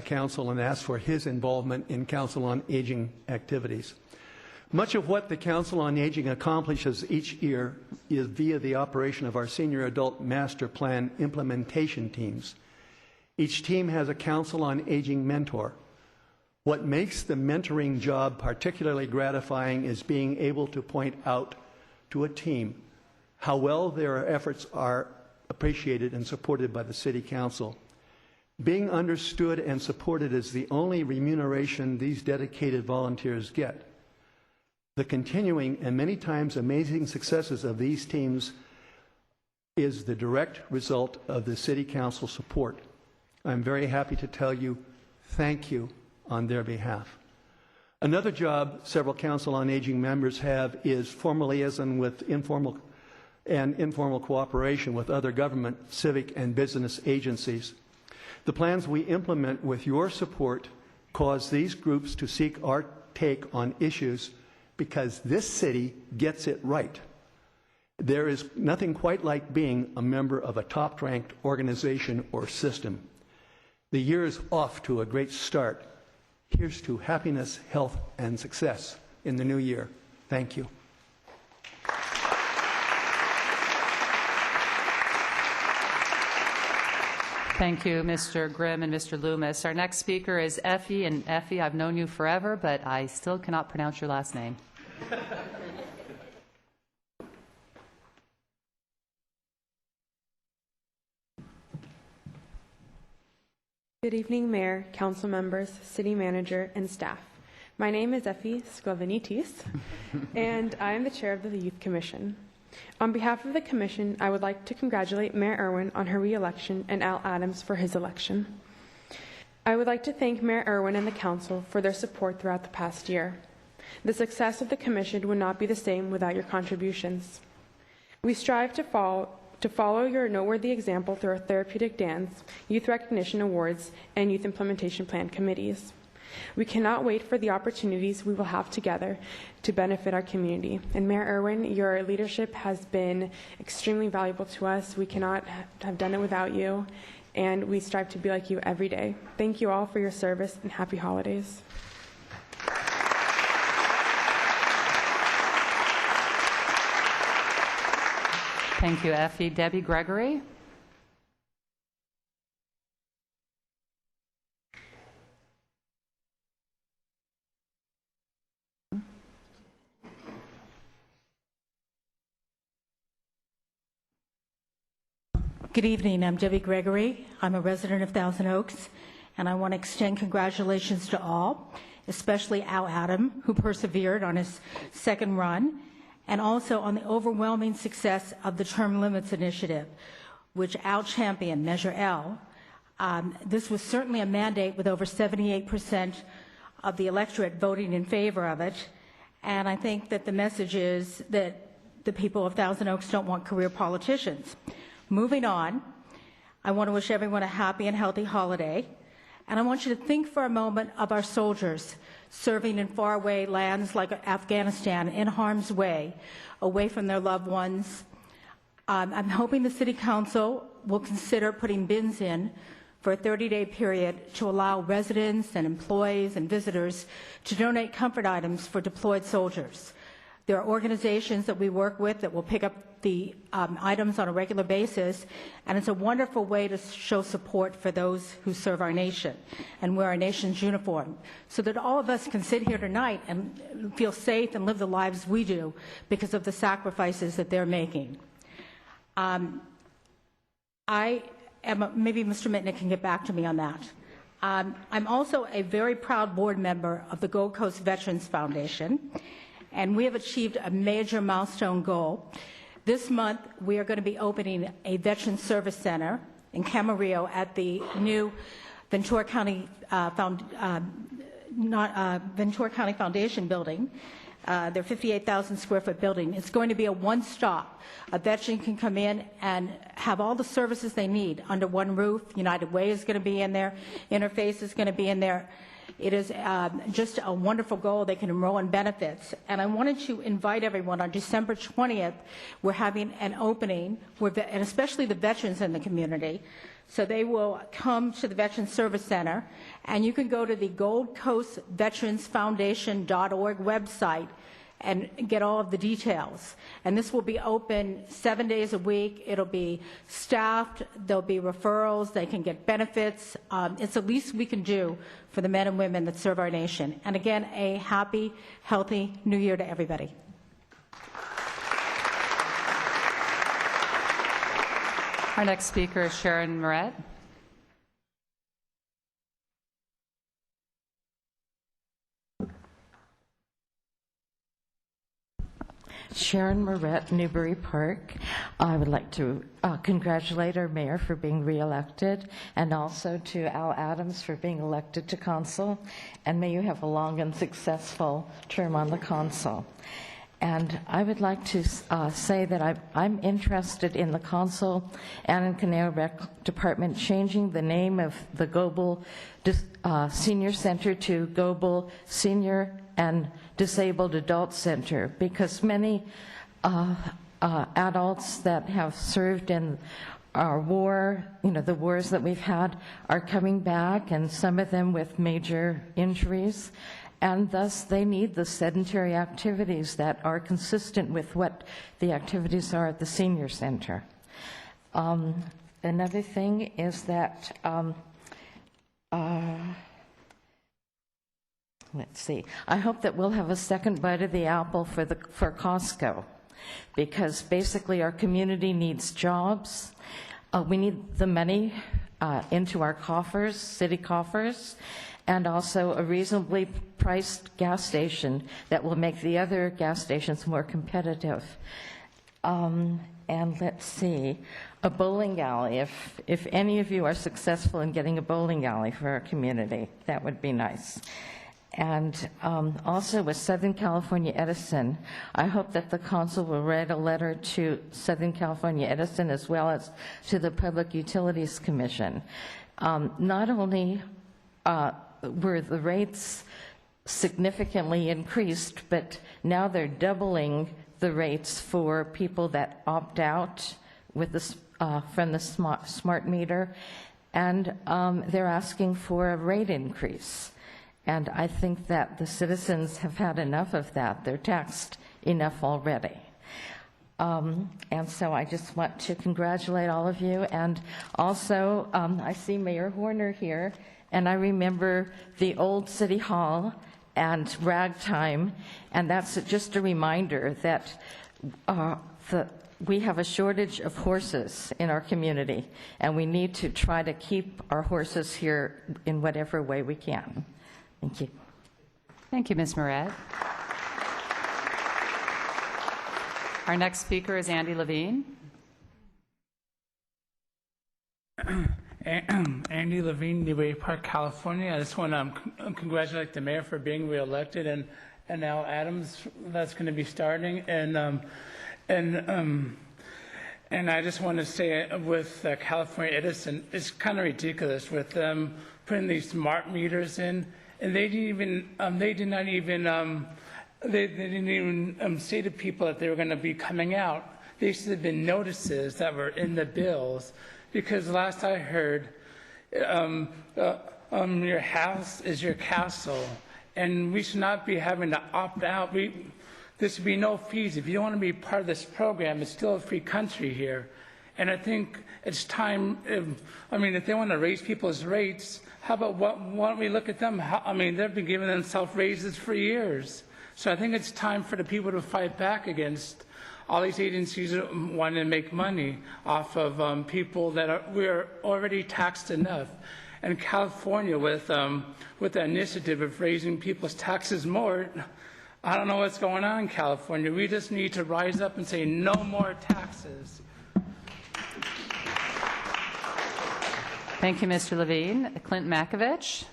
Council and ask for his involvement in Council on Aging activities. Much of what the Council on Aging accomplishes each year is via the operation of our Senior Adult Master Plan implementation teams. Each team has a Council on Aging mentor. What makes the mentoring job particularly gratifying is being able to point out to a team how well their efforts are appreciated and supported by the City Council. Being understood and supported is the only remuneration these dedicated volunteers get. The continuing and many times amazing successes of these teams is the direct result of the City Council support. I'm very happy to tell you thank you on their behalf. Another job several Council on Aging members have is formal liaison with informal cooperation with other government, civic, and business agencies. The plans we implement with your support cause these groups to seek our take on issues because this city gets it right. There is nothing quite like being a member of a top-ranked organization or system. The year is off to a great start. Here's to happiness, health, and success in the new year. Thank you. Thank you, Mr. Grimm and Mr. Loomis. Our next speaker is Effie, and Effie, I've known you forever, but I still cannot pronounce your last name. Good evening, Mayor, Council members, City Manager, and staff. My name is Effie Sklavenitis, and I am the Chair of the Youth Commission. On behalf of the Commission, I would like to congratulate Mayor Irwin on her re-election and Al Adams for his election. I would like to thank Mayor Irwin and the Council for their support throughout the past year. The success of the Commission would not be the same without your contributions. We strive to follow your noteworthy example through our therapeutic dance, youth recognition awards, and youth implementation plan committees. We cannot wait for the opportunities we will have together to benefit our community. And Mayor Irwin, your leadership has been extremely valuable to us. We cannot have done it without you, and we strive to be like you every day. Thank you all for your service, and happy holidays. Thank you, Effie. Debbie Gregory. Good evening. I'm Debbie Gregory. I'm a resident of Thousand Oaks, and I want to extend congratulations to all, especially Al Adam, who persevered on his second run, and also on the overwhelming success of the Term Limits Initiative, which Al championed, Measure L. This was certainly a mandate with over 78% of the electorate voting in favor of it, and I think that the message is that the people of Thousand Oaks don't want career politicians. Moving on, I want to wish everyone a happy and healthy holiday, and I want you to think for a moment of our soldiers serving in faraway lands like Afghanistan, in harm's way, away from their loved ones. I'm hoping the City Council will consider putting bins in for a 30-day period to allow residents and employees and visitors to donate comfort items for deployed soldiers. There are organizations that we work with that will pick up the items on a regular basis, and it's a wonderful way to show support for those who serve our nation and wear our nation's uniform, so that all of us can sit here tonight and feel safe and live the lives we do because of the sacrifices that they're making. Maybe Mr. Mitnick can get back to me on that. I'm also a very proud board member of the Gold Coast Veterans Foundation, and we have achieved a major milestone goal. This month, we are going to be opening a Veteran Service Center in Camarillo at the new Ventura County Ventura County Foundation building. Their 58,000 square foot building. It's going to be a one-stop. A veteran can come in and have all the services they need under one roof. United Way is going to be in there. Interface is going to be in there. It is just a wonderful goal. They can enroll in benefits. And I wanted to invite everyone on December 20th. We're having an opening, and especially the veterans in the community. So they will come to the Veterans Service Center, and you can go to the Gold Coast Veterans Foundation.org website and get all of the details. And this will be open 7 days a week. It'll be staffed. There'll be referrals. They can get benefits. It's the least we can do for the men and women that serve our nation. And again, a happy, healthy New Year to everybody. Our next speaker is Sharon Moret. Sharon Moret, Newbury Park. I would like to congratulate our mayor for being reelected, and also to Al Adams for being elected to council. And may you have a long and successful term on the council. And I would like to say that I'm interested in the council and in Conejo Rec Department changing the name of the Global Senior Center to Global Senior and Disabled Adult Center, because many adults that have served in our war, the wars that we've had, are coming back, and some of them with major injuries. And thus, they need the sedentary activities that are consistent with what the activities are at the senior center. Another thing is that, let's see, I hope that we'll have a second bite of the apple for Costco, because basically our community needs jobs. We need the money into our coffers, city coffers, and also a reasonably priced gas station that will make the other gas stations more competitive. And let's see, a bowling alley. If any of you are successful in getting a bowling alley for our community, that would be nice. And also with Southern California Edison, I hope that the council will write a letter to Southern California Edison as well as to the Public Utilities Commission. Not only were the rates significantly increased, but now they're doubling the rates for people that opt out with the from the smart meter, and they're asking for a rate increase. And I think that the citizens have had enough of that. They're taxed enough already. And so I just want to congratulate all of you. And also, I see Mayor Horner here, and I remember the old City Hall and ragtime, and that's just a reminder that we have a shortage of horses in our community, and we need to try to keep our horses here in whatever way we can. Thank you. Thank you, Ms. Moret. Our next speaker is Andy Levine. Andy Levine, Newbury Park, California. I just want to congratulate the mayor for being reelected, and Al Adams that's going to be starting, and I just want to say with California Edison, it's kind of ridiculous with them putting these smart meters in, and they didn't even say to people that they were going to be coming out. There should have been notices that were in the bills, because last I heard, your house is your castle, and we should not be having to opt out. There should be no fees. If you don't want to be part of this program, it's still a free country here. And I think it's time, if they want to raise people's rates, how about why don't we look at them? They've been giving themselves raises for years. So I think it's time for the people to fight back against all these agencies that want to make money off of people that we're already taxed enough. And California, with the initiative of raising people's taxes more, I don't know what's going on in California. We just need to rise up and say no more taxes. Thank you, Mr. Levine. Clint Makovich.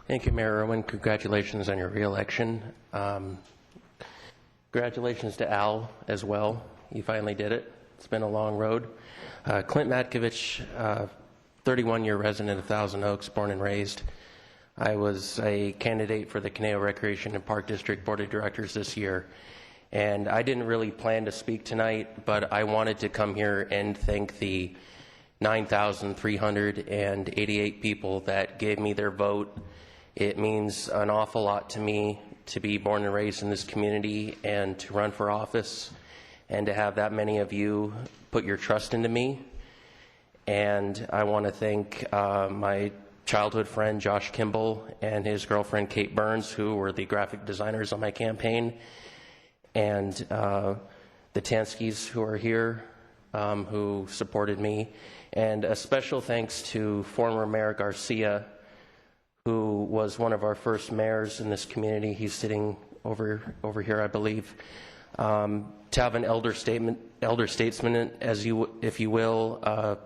Thank you, Mayor Irwin. Congratulations on your reelection. Congratulations to Al as well. You finally did it. It's been a long road. Clint Matkovich, 31-year resident of Thousand Oaks, born and raised. I was a candidate for the Conejo Recreation and Park District Board of Directors this year, and I didn't really plan to speak tonight, but I wanted to come here and thank the 9,388 people that gave me their vote. It means an awful lot to me to be born and raised in this community and to run for office and to have that many of you put your trust into me. And I want to thank my childhood friend Josh Kimball and his girlfriend Kate Burns, who were the graphic designers on my campaign, and the Tanskis who are here, who supported me. And a special thanks to former Mayor Garcia, who was one of our first mayors in this community. He's sitting over here, I believe. To have an elder statesman, if you will,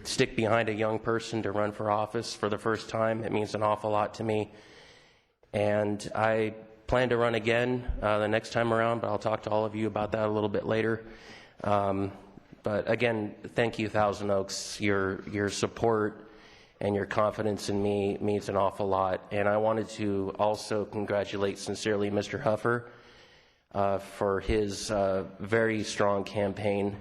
stick behind a young person to run for office for the first time, it means an awful lot to me. And I plan to run again the next time around, but I'll talk to all of you about that a little bit later. But again, thank you, Thousand Oaks. Your support and your confidence in me means an awful lot. And I wanted to also congratulate sincerely Mr. Huffer for his very strong campaign,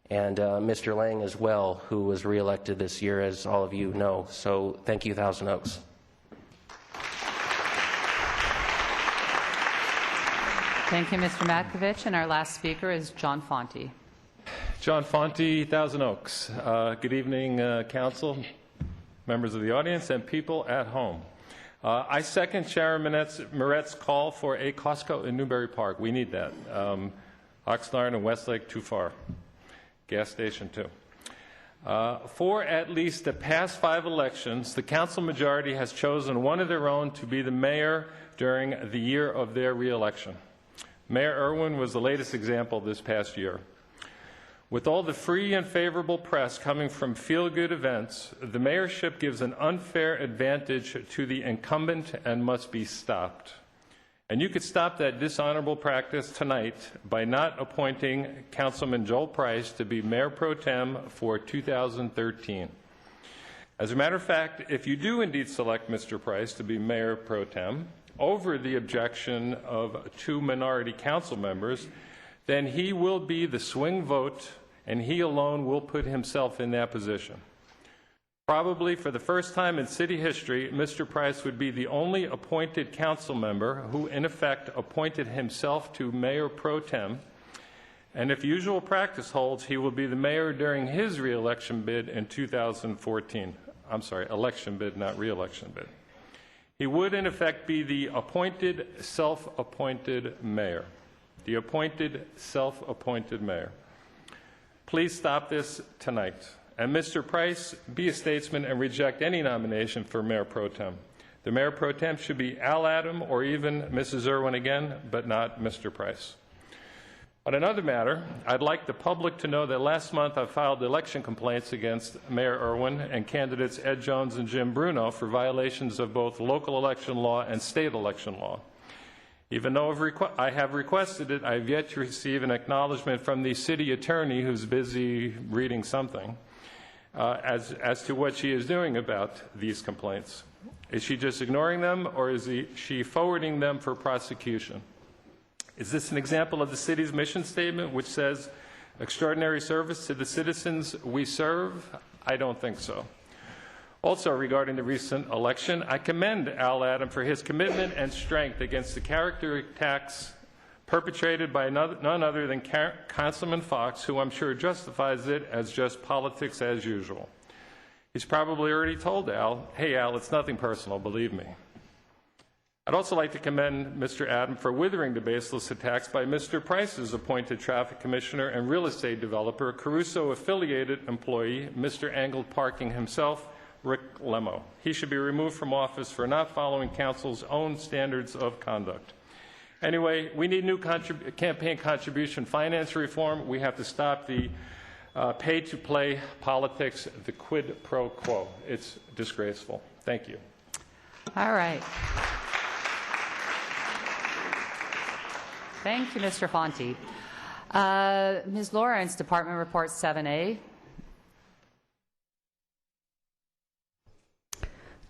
and Mr. Lang as well, who was reelected this year, as all of you know. So thank you, Thousand Oaks. Thank you, Mr. Matkovich. And our last speaker is John Fonte. John Fonte, Thousand Oaks. Good evening, Council, members of the audience, and people at home. I second Sharon Moret's call for a Costco in Newbury Park. We need that. Oxnard and Westlake, too far. Gas station, too. For at least the past 5 elections, the council majority has chosen one of their own to be the mayor during the year of their reelection. Mayor Irwin was the latest example this past year. With all the free and favorable press coming from feel-good events, the mayorship gives an unfair advantage to the incumbent and must be stopped. And you could stop that dishonorable practice tonight by not appointing Councilman Joel Price to be Mayor Pro Tem for 2013. As a matter of fact, if you do indeed select Mr. Price to be Mayor Pro Tem over the objection of 2 minority council members, then he will be the swing vote, and he alone will put himself in that position. Probably for the first time in city history, Mr. Price would be the only appointed council member who, in effect, appointed himself to Mayor Pro Tem. And if usual practice holds, he will be the mayor during his reelection bid in 2014. I'm sorry, election bid, not reelection bid. He would, in effect, be the appointed, self-appointed mayor. The appointed, self-appointed mayor. Please stop this tonight. And Mr. Price, be a statesman and reject any nomination for Mayor Pro Tem. The Mayor Pro Tem should be Al Adam or even Mrs. Irwin again, but not Mr. Price. On another matter, I'd like the public to know that last month I filed election complaints against Mayor Irwin and candidates Ed Jones and Jim Bruno for violations of both local election law and state election law. Even though I have requested it, I have yet to receive an acknowledgement from the city attorney, who's busy reading something, as to what she is doing about these complaints. Is she just ignoring them, or is she forwarding them for prosecution? Is this an example of the city's mission statement, which says extraordinary service to the citizens we serve? I don't think so. Also, regarding the recent election, I commend Al Adam for his commitment and strength against the character attacks perpetrated by none other than Councilman Fox, who I'm sure justifies it as just politics as usual. He's probably already told Al, hey, Al, it's nothing personal, believe me. I'd also like to commend Mr. Adam for withering the baseless attacks by Mr. Price's appointed traffic commissioner and real estate developer, Caruso-affiliated employee, Mr. Angled Parking himself, Rick Lemo. He should be removed from office for not following council's own standards of conduct. Anyway, we need new campaign contribution finance reform. We have to stop the pay-to-play politics, the quid pro quo. It's disgraceful. Thank you. All right. Thank you, Mr. Fonte. Ms. Lawrence, Department Report 7A.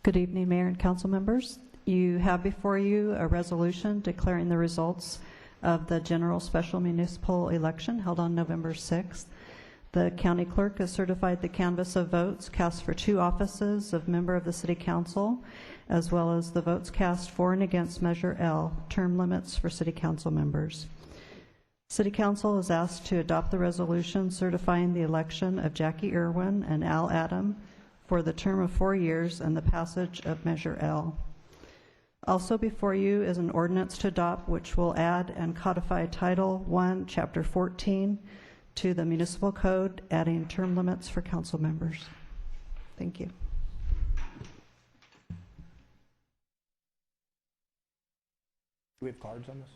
Good evening, Mayor and council members. You have before you a resolution declaring the results of the general special municipal election held on November 6th. The county clerk has certified the canvass of votes cast for 2 offices of member of the city council, as well as the votes cast for and against Measure L, term limits for city council members. City Council is asked to adopt the resolution certifying the election of Jackie Irwin and Al Adam for the term of 4 years and the passage of Measure L. Also before you is an ordinance to adopt which will add and codify Title 1, Chapter 14 to the Municipal Code, adding term limits for council members. Thank you. Do we have cards on this?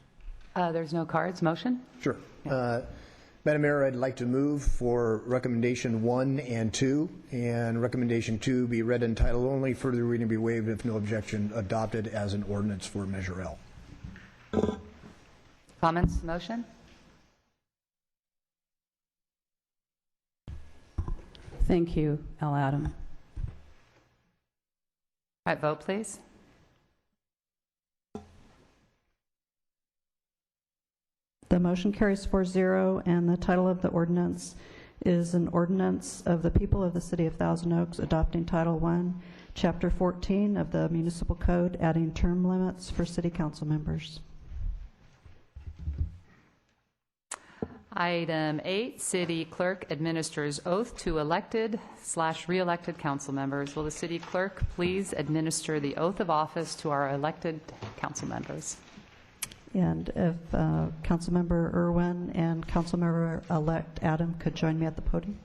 There's no cards. Motion? Sure. Madam Mayor, I'd like to move for recommendation 1 and 2, and recommendation 2 be read in title only, further reading be waived if no objection, adopted as an ordinance for Measure L. Comments? Motion? Thank you, Al Adam. All right, vote, please. The motion carries 4-0, and the title of the ordinance is an ordinance of the people of the city of Thousand Oaks adopting Title 1, Chapter 14 of the Municipal Code, adding term limits for city council members. Item 8, City Clerk administers oath to elected/re-elected council members. Will the city clerk please administer the oath of office to our elected council members? And if Councilmember Irwin and Councilmember-elect Adam could join me at the podium.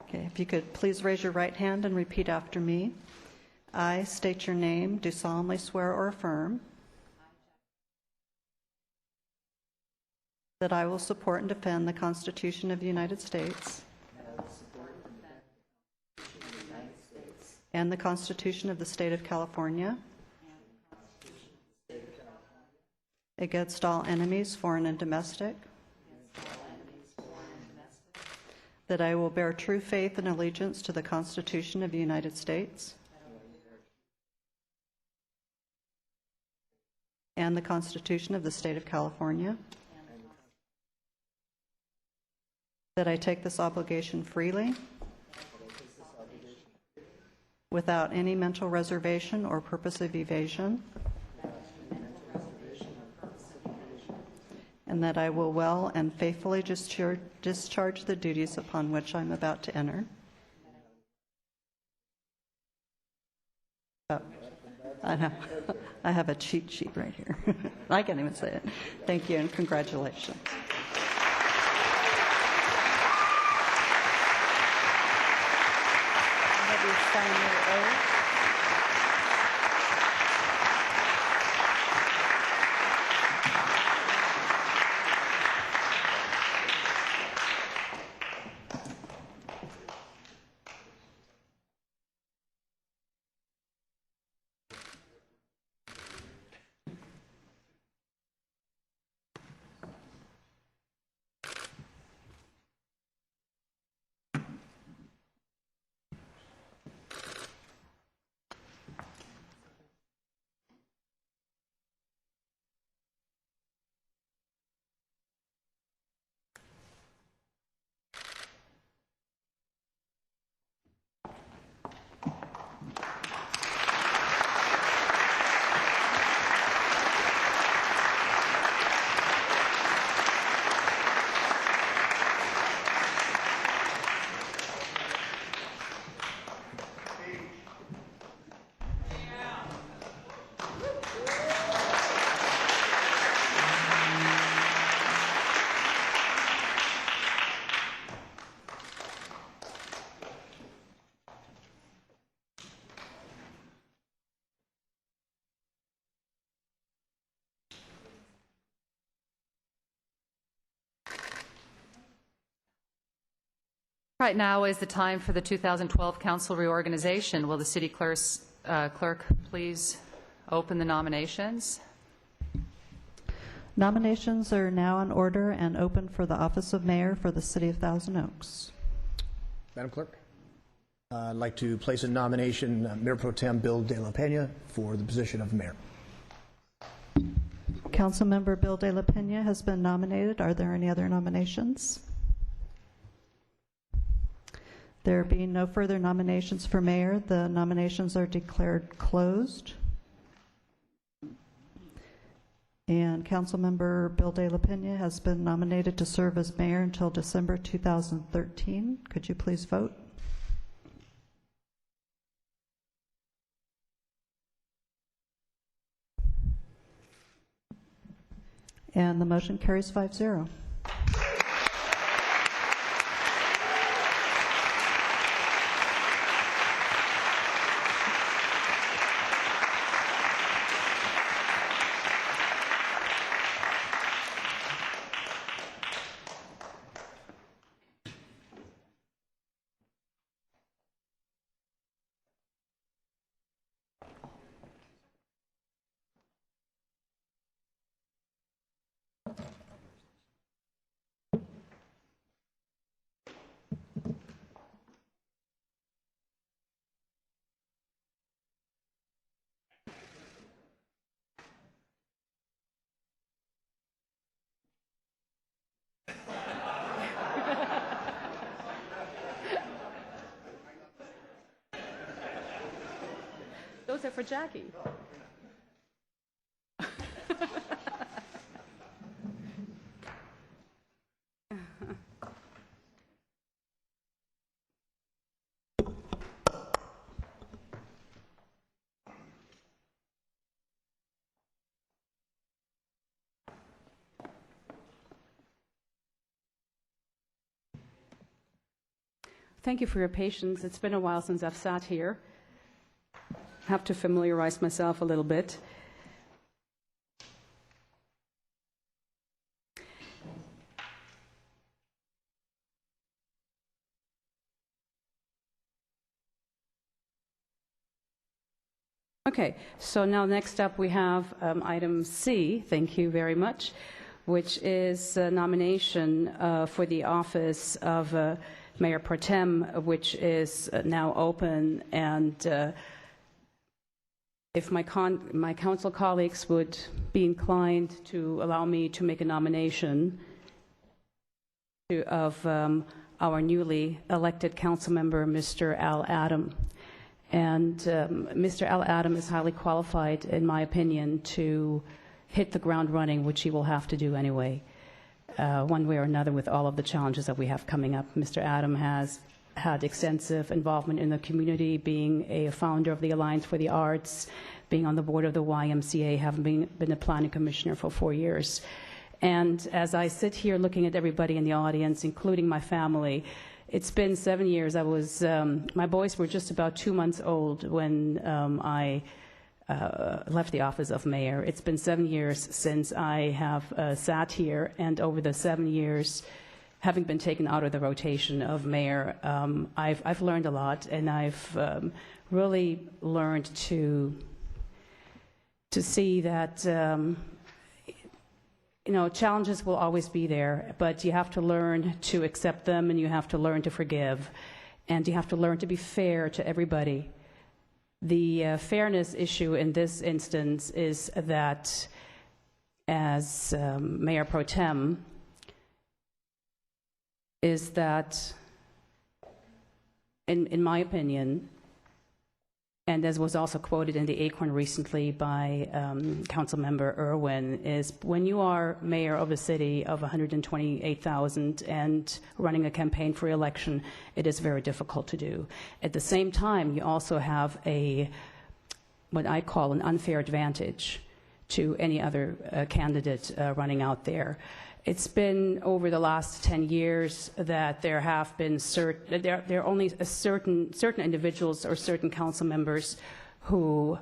Okay, if you could please raise your right hand and repeat after me. I state your name, do solemnly swear or affirm that I will support and defend the Constitution of the United States and the Constitution of the State of California against all enemies, foreign and domestic, that I will bear true faith and allegiance to the Constitution of the United States and the Constitution of the State of California, that I take this obligation freely, without any mental reservation or purpose of evasion, and that I will well and faithfully discharge the duties upon which I'm about to enter. Oh, I have a cheat sheet right here. I can't even say it. Thank you and congratulations. Have you signed your oath? Right now is the time for the 2012 council reorganization. Will the city clerk please open the nominations? Nominations are now in order and open for the office of mayor for the city of Thousand Oaks. Madam Clerk, I'd like to place a nomination, Mayor Pro Tem Bill De La Pena for the position of mayor. Councilmember Bill De La Pena has been nominated. Are there any other nominations? There being no further nominations for mayor, the nominations are declared closed. And Councilmember Bill De La Pena has been nominated to serve as mayor until December 2013. Could you please vote? And the motion carries 5-0. Those are for Jackie. Thank you for your patience. It's been a while since I've sat here. Have to familiarize myself a little bit. Okay, so now next up we have item C, thank you very much, which is a nomination for the office of Mayor Pro Tem, which is now open, and if my council colleagues would be inclined to allow me to make a nomination of our newly elected council member, Mr. Al Adam. And Mr. Al Adam is highly qualified, in my opinion, to hit the ground running, which he will have to do anyway, one way or another, with all of the challenges that we have coming up. Mr. Adam has had extensive involvement in the community, being a founder of the Alliance for the Arts, being on the board of the YMCA, having been a planning commissioner for 4 years. And as I sit here looking at everybody in the audience, including my family, it's been 7 years. My boys were just about 2 months old when I left the office of mayor. It's been 7 years since I have sat here, and over the 7 years, having been taken out of the rotation of mayor, I've learned a lot, and I've really learned to see that challenges will always be there, but you have to learn to accept them, and you have to learn to forgive, and you have to learn to be fair to everybody. The fairness issue in this instance is that as Mayor Pro Tem, is that, in my opinion, and as was also quoted in the Acorn recently by Councilmember Irwin, is when you are mayor of a city of 128,000 and running a campaign for election, it is very difficult to do. At the same time, you also have what I call an unfair advantage to any other candidate running out there. It's been over the last 10 years that there have been there are only certain individuals or certain council members who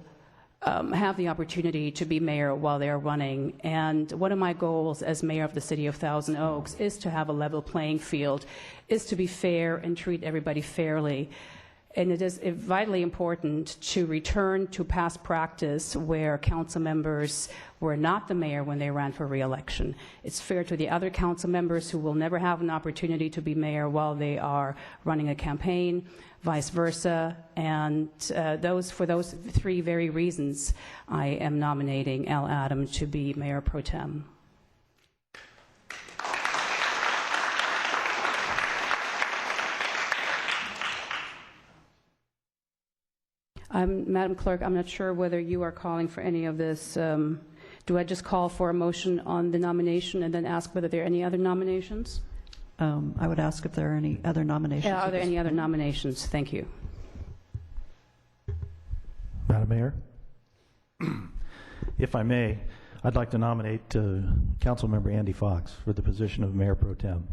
have the opportunity to be mayor while they're running. And one of my goals as mayor of the city of Thousand Oaks is to have a level playing field, is to be fair and treat everybody fairly. And it is vitally important to return to past practice where council members were not the mayor when they ran for re-election. It's fair to the other council members who will never have an opportunity to be mayor while they are running a campaign, vice versa. And for those three very reasons, I am nominating Al Adam to be mayor pro tem. Madam Clerk, I'm not sure whether you are calling for any of this. Do I just call for a motion on the nomination and then ask whether there are any other nominations? I would ask if there are any other nominations. Are there any other nominations? Thank you. Madam Mayor, if I may, I'd like to nominate Councilmember Andy Fox for the position of Mayor Pro Tem.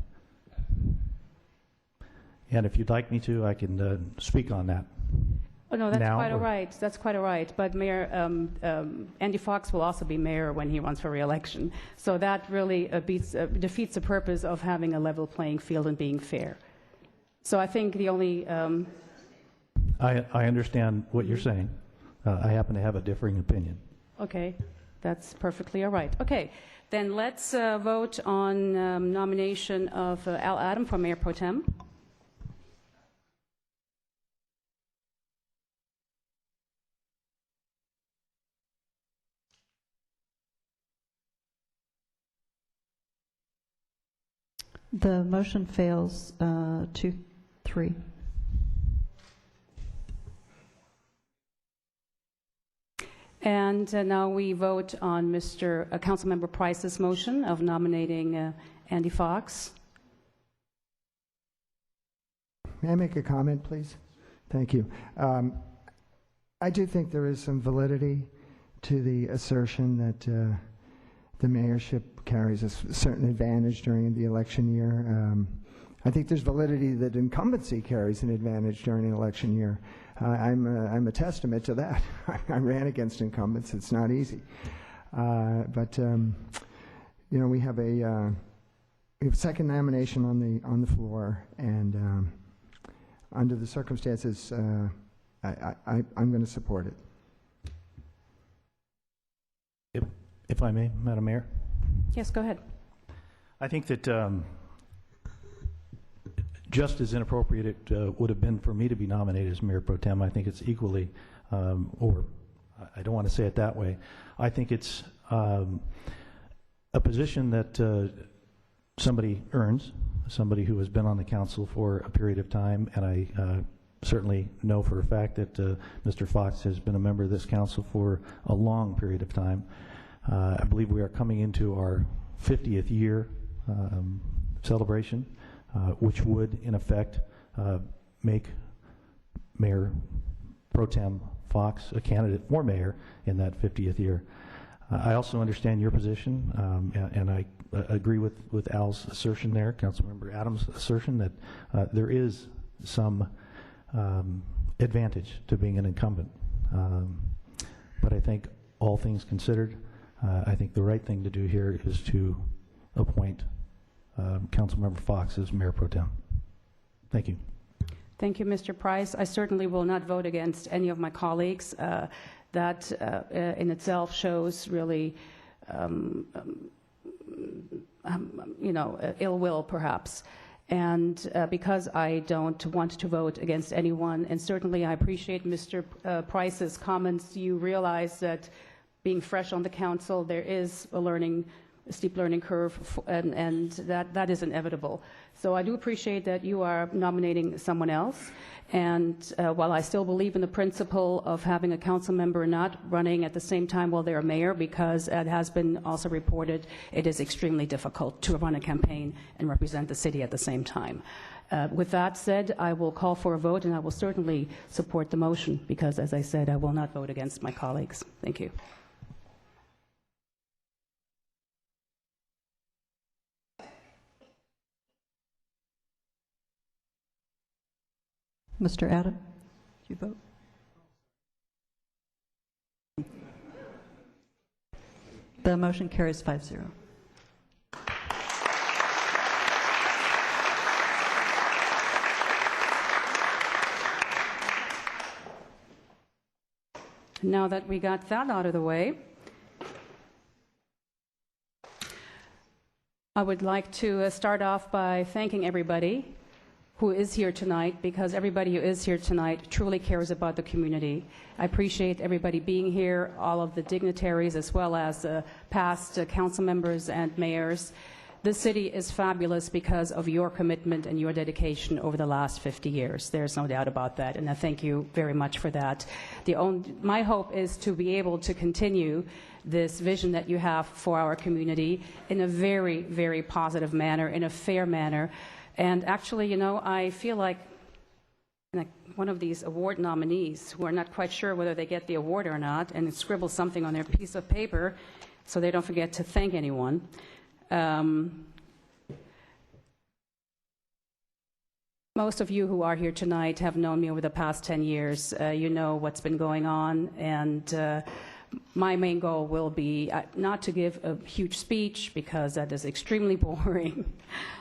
And if you'd like me to, I can speak on that. Oh, no, that's now, quite all or- right. That's quite all right. But Mayor Andy Fox will also be mayor when he runs for re-election. So that really defeats the purpose of having a level playing field and being fair. So I think the only... I understand what you're saying. I happen to have a differing opinion. Okay, that's perfectly all right. Okay, then let's vote on nomination of Al Adam for Mayor Pro Tem. The motion fails 2-3. And now we vote on Councilmember Price's motion of nominating Andy Fox. May I make a comment, please? Thank you. I do think there is some validity to the assertion that the mayorship carries a certain advantage during the election year. I think there's validity that incumbency carries an advantage during an election year. I'm a testament to that. I ran against incumbents. It's not easy. But we have a second nomination on the floor, and under the circumstances, I'm going to support it. If I may, Madam Mayor? Yes, go ahead. I think that just as inappropriate it would have been for me to be nominated as Mayor Pro Tem, I think it's equally, or I don't want to say it that way, I think it's a position that somebody earns, somebody who has been on the council for a period of time, and I certainly know for a fact that Mr. Fox has been a member of this council for a long period of time. I believe we are coming into our 50th year celebration, which would, in effect, make Mayor Pro Tem Fox a candidate for mayor in that 50th year. I also understand your position, and I agree with Al's assertion there, Councilmember Adams' assertion, that there is some advantage to being an incumbent. But I think all things considered, I think the right thing to do here is to appoint Councilmember Fox as Mayor Pro Tem. Thank you. Thank you, Mr. Price. I certainly will not vote against any of my colleagues. That in itself shows really, ill will, perhaps. And because I don't want to vote against anyone, and certainly I appreciate Mr. Price's comments, you realize that being fresh on the council, there is a steep learning curve, and that is inevitable. So I do appreciate that you are nominating someone else. And while I still believe in the principle of having a council member not running at the same time while they're mayor, because it has been also reported, it is extremely difficult to run a campaign and represent the city at the same time. With that said, I will call for a vote, and I will certainly support the motion, because, as I said, I will not vote against my colleagues. Thank you. Mr. Adam, you vote? The motion carries 5-0. Now that we got that out of the way, I would like to start off by thanking everybody who is here tonight, because everybody who is here tonight truly cares about the community. I appreciate everybody being here, all of the dignitaries as well as past council members and mayors. This city is fabulous because of your commitment and your dedication over the last 50 years. There's no doubt about that, and I thank you very much for that. My hope is to be able to continue this vision that you have for our community in a very, very positive manner, in a fair manner. And actually, you know, I feel like one of these award nominees who are not quite sure whether they get the award or not, and scribble something on their piece of paper so they don't forget to thank anyone. Most of you who are here tonight have known me over the past 10 years. You know what's been going on, and my main goal will be not to give a huge speech, because that is extremely boring,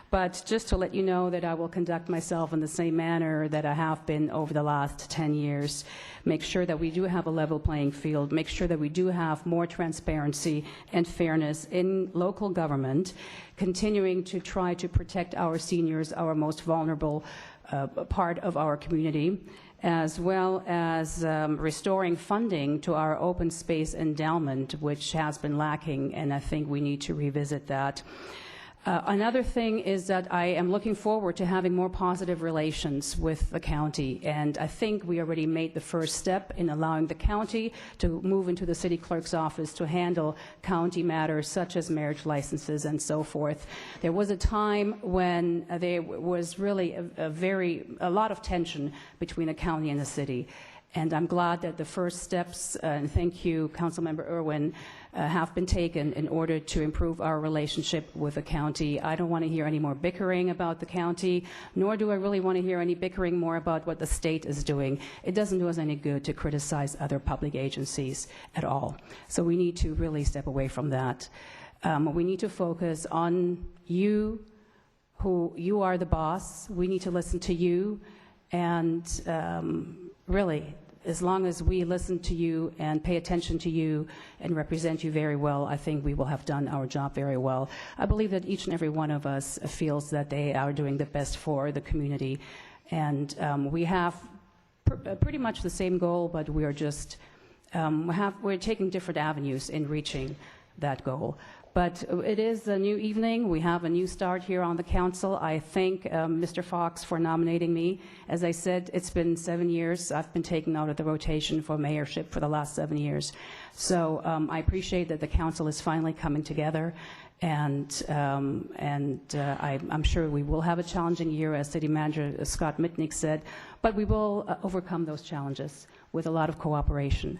but just to let you know that I will conduct myself in the same manner that I have been over the last 10 years. Make sure that we do have a level playing field, make sure that we do have more transparency and fairness in local government, continuing to try to protect our seniors, our most vulnerable part of our community, as well as restoring funding to our open space endowment, which has been lacking, and I think we need to revisit that. Another thing is that I am looking forward to having more positive relations with the county, and I think we already made the first step in allowing the county to move into the city clerk's office to handle county matters such as marriage licenses and so forth. There was a time when there was really a lot of tension between the county and the city. And I'm glad that the first steps, and thank you, Councilmember Irwin, have been taken in order to improve our relationship with the county. I don't want to hear any more bickering about the county, nor do I really want to hear any bickering more about what the state is doing. It doesn't do us any good to criticize other public agencies at all. So we need to really step away from that. We need to focus on you, who you are the boss. We need to listen to you, and really, as long as we listen to you and pay attention to you and represent you very well, I think we will have done our job very well. I believe that each and every one of us feels that they are doing the best for the community. And we have pretty much the same goal, but we are just, we're taking different avenues in reaching that goal. But it is a new evening. We have a new start here on the council. I thank Mr. Fox for nominating me. As I said, it's been 7 years. I've been taken out of the rotation for mayorship for the last 7 years. So I appreciate that the council is finally coming together. And I'm sure we will have a challenging year, as City Manager Scott Mitnick said, but we will overcome those challenges with a lot of cooperation.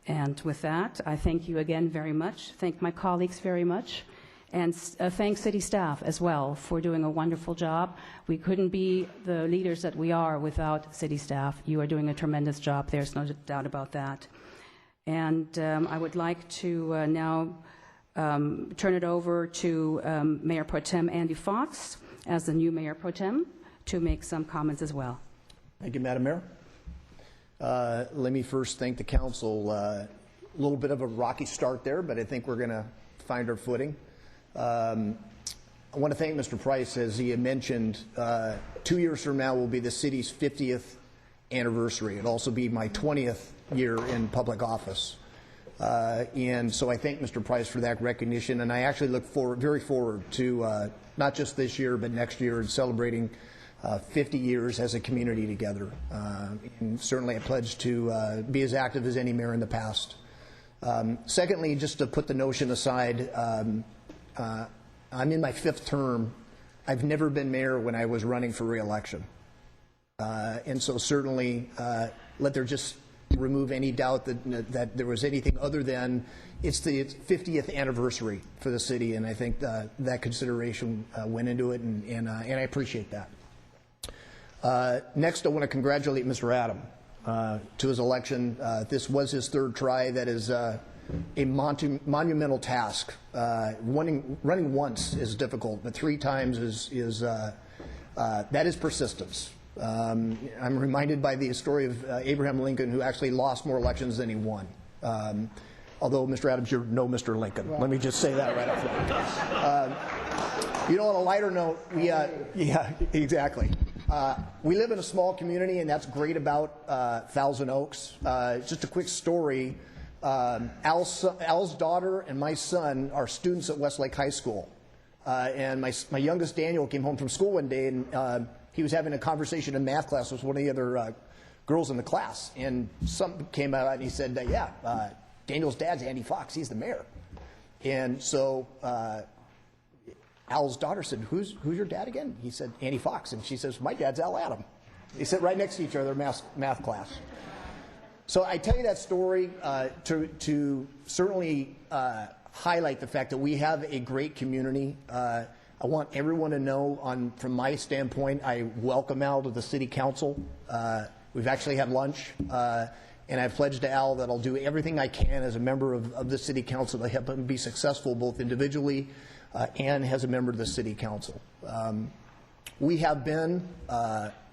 And with that, I thank you again very much, thank my colleagues very much, and thank city staff as well for doing a wonderful job. We couldn't be the leaders that we are without city staff. You are doing a tremendous job. There's no doubt about that. And I would like to now turn it over to Mayor Pro Tem Andy Fox, as the new Mayor Pro Tem, to make some comments as well. Thank you, Madam Mayor. Let me first thank the council. A little bit of a rocky start there, but I think we're going to find our footing. I want to thank Mr. Price, as he had mentioned. 2 years from now will be the city's 50th anniversary. It'll also be my 20th year in public office. And so I thank Mr. Price for that recognition, and I actually look very forward to not just this year, but next year, and celebrating 50 years as a community together. And certainly I pledge to be as active as any mayor in the past. Secondly, just to put the notion aside, I'm in my 5th term. I've never been mayor when I was running for re-election. And so certainly let there just remove any doubt that there was anything other than it's the 50th anniversary for the city, and I think that consideration went into it, and I appreciate that. Next, I want to congratulate Mr. Adam to his election. This was his 3rd try. That is monumental task. Running once is difficult, but 3 times that is persistence. I'm reminded by the story of Abraham Lincoln, who actually lost more elections than he won. Although, Mr. Adams, you're no Mr. Lincoln. Let me just say that right up front. On a lighter note, yeah, exactly. We live in a small community, and that's great about Thousand Oaks. Just a quick story. Al's daughter and my son are students at Westlake High School. And my youngest, Daniel, came home from school one day, and he was having a conversation in math class with one of the other girls in the class. And something came out, and he said, Daniel's dad's Andy Fox. He's the mayor. And so Al's daughter said, who's your dad again? He said, Andy Fox. And she says, my dad's Al Adam. They sit right next to each other in math class. So I tell you that story to certainly highlight the fact that we have a great community. I want everyone to know, from my standpoint, I welcome Al to the City Council. We've actually had lunch, and I've pledged to Al that I'll do everything I can as a member of the City Council to help him be successful both individually and as a member of the City Council. We have been,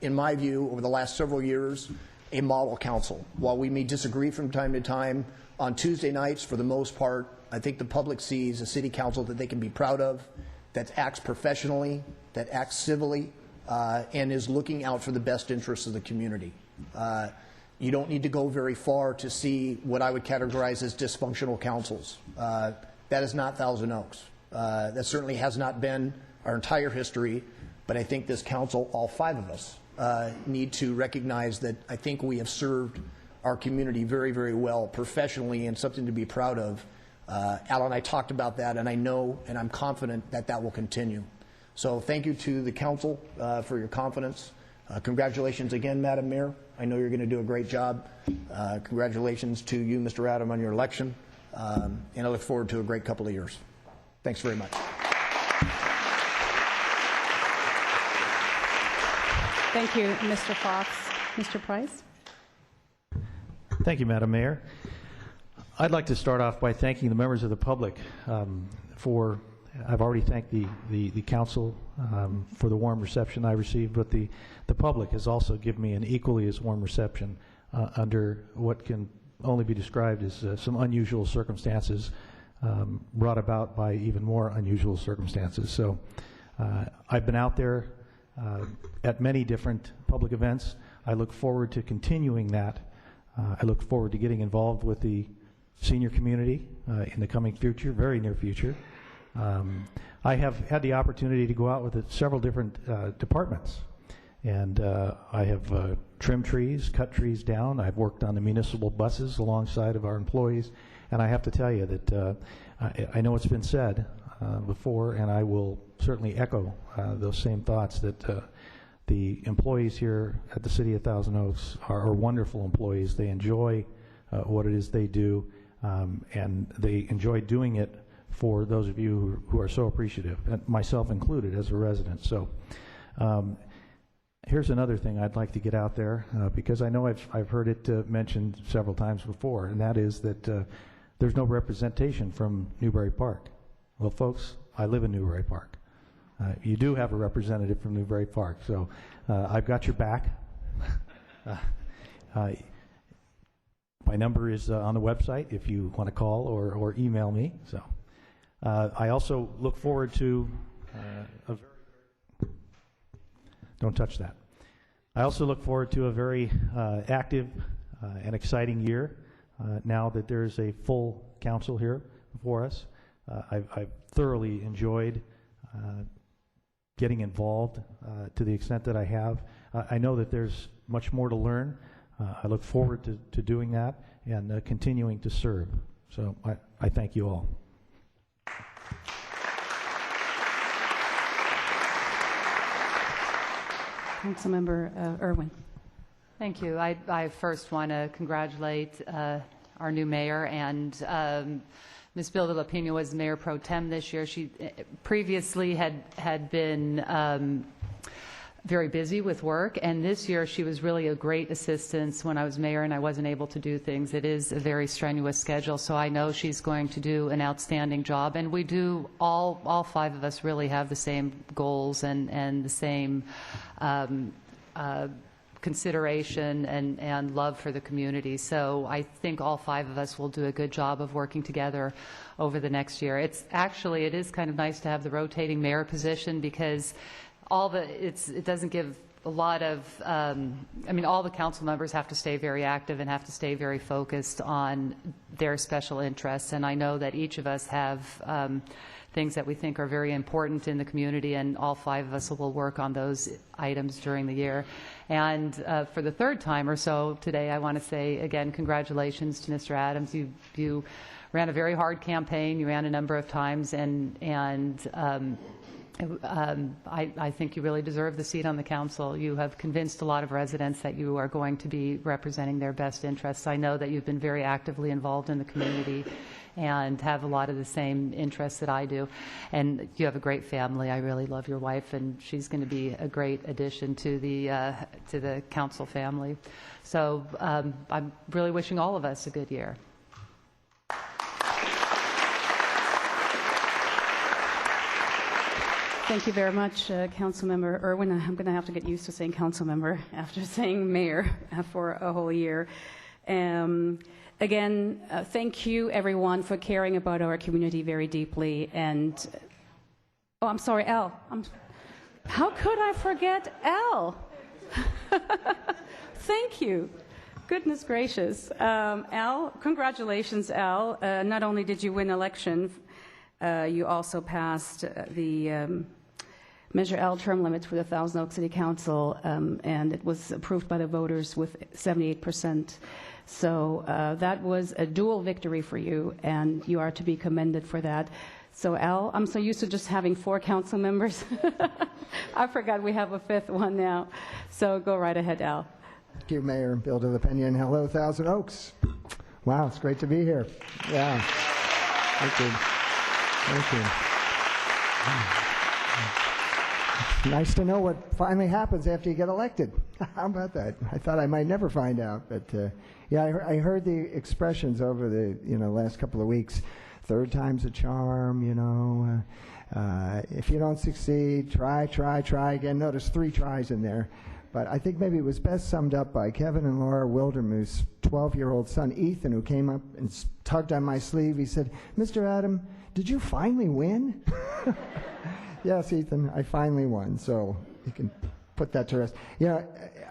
in my view, over the last several years, a model council. While we may disagree from time to time, on Tuesday nights, for the most part, I think the public sees a City Council that they can be proud of, that acts professionally, that acts civilly, and is looking out for the best interests of the community. You don't need to go very far to see what I would categorize as dysfunctional councils. That is not Thousand Oaks. That certainly has not been our entire history, but I think this council, all 5 of us, need to recognize that I think we have served our community very, very well professionally, and something to be proud of. Al and I talked about that, and I know and I'm confident that that will continue. So thank you to the council for your confidence. Congratulations again, Madam Mayor. I know you're going to do a great job. Congratulations to you, Mr. Adam, on your election. And I look forward to a great couple of years. Thanks very much. Thank you, Mr. Fox. Mr. Price? Thank you, Madam Mayor. I'd like to start off by thanking the members of the public for, I've already thanked the council for the warm reception I received, but the public has also given me an equally as warm reception under what can only be described as some unusual circumstances brought about by even more unusual circumstances. So I've been out there at many different public events. I look forward to continuing that. I look forward to getting involved with the senior community in the coming future, very near future. I have had the opportunity to go out with several different departments, and I have trimmed trees, cut trees down. I've worked on the municipal buses alongside of our employees, and I have to tell you that I know it's been said before, and I will certainly echo those same thoughts, that the employees here at the City of Thousand Oaks are wonderful employees. They enjoy what it is they do, and they enjoy doing it for those of you who are so appreciative, and myself included as a resident. So here's another thing I'd like to get out there, because I know I've heard it mentioned several times before, and that is that there's no representation from Newbury Park. Well, folks, I live in Newbury Park. You do have a representative from Newbury Park, so I've got your back. My number is on the website if you want to call or email me. So I also look forward to don't touch that. I also look forward to a very active and exciting year now that there's a full council here before us. I've thoroughly enjoyed getting involved to the extent that I have. I know that there's much more to learn. I look forward to doing that and continuing to serve. So I thank you all. Councilmember Irwin. Thank you. I first want to congratulate our new mayor, and Ms. Bill de La Pena was mayor pro tem this year. She previously had been very busy with work, and this year she was really a great assistance when I was mayor and I wasn't able to do things. It is a very strenuous schedule, so I know she's going to do an outstanding job, and we do, all five of us really have the same goals and the same consideration and love for the community. So I think all five of us will do a good job of working together over the next year. It is kind of nice to have the rotating mayor position, because it doesn't give a lot of, all the council members have to stay very active and have to stay very focused on their special interests. And I know that each of us have things that we think are very important in the community, and all five of us will work on those items during the year. And for the third time or so today, I want to say again, congratulations to Mr. Adams. You ran a very hard campaign. You ran a number of times, and I think you really deserve the seat on the council. You have convinced a lot of residents that you are going to be representing their best interests. I know that you've been very actively involved in the community and have a lot of the same interests that I do. And you have a great family. I really love your wife, and she's going to be a great addition to the council family. So I'm really wishing all of us a good year. Thank you very much, Councilmember Irwin. I'm going to have to get used to saying council member after saying mayor for a whole year. Again, thank you, everyone, for caring about our community very deeply. And, oh, I'm sorry, Al. How could I forget Al? Thank you. Goodness gracious. Al, congratulations, Al. Not only did you win election, you also passed the Measure L term limits for the Thousand Oaks City Council, and it was approved by the voters with 78%. So that was a dual victory for you, and you are to be commended for that. So Al, I'm so used to just having 4 council members. I forgot we have a 5th one now. So go right ahead, Al. Thank you, Mayor Bill de la Pena, and hello, Thousand Oaks. Wow, it's great to be here. Yeah. Thank you. Thank you. It's nice to know what finally happens after you get elected. How about that? I thought I might never find out, but yeah, I heard the expressions over the last couple of weeks. Third time's a charm. If you don't succeed, try again. Notice 3 tries in there. But I think maybe it was best summed up by Kevin and Laura Wildermuth's 12-year-old son, Ethan, who came up and tugged on my sleeve. He said, "Mr. Adam, did you finally win?" Yes, Ethan, I finally won. So you can put that to rest.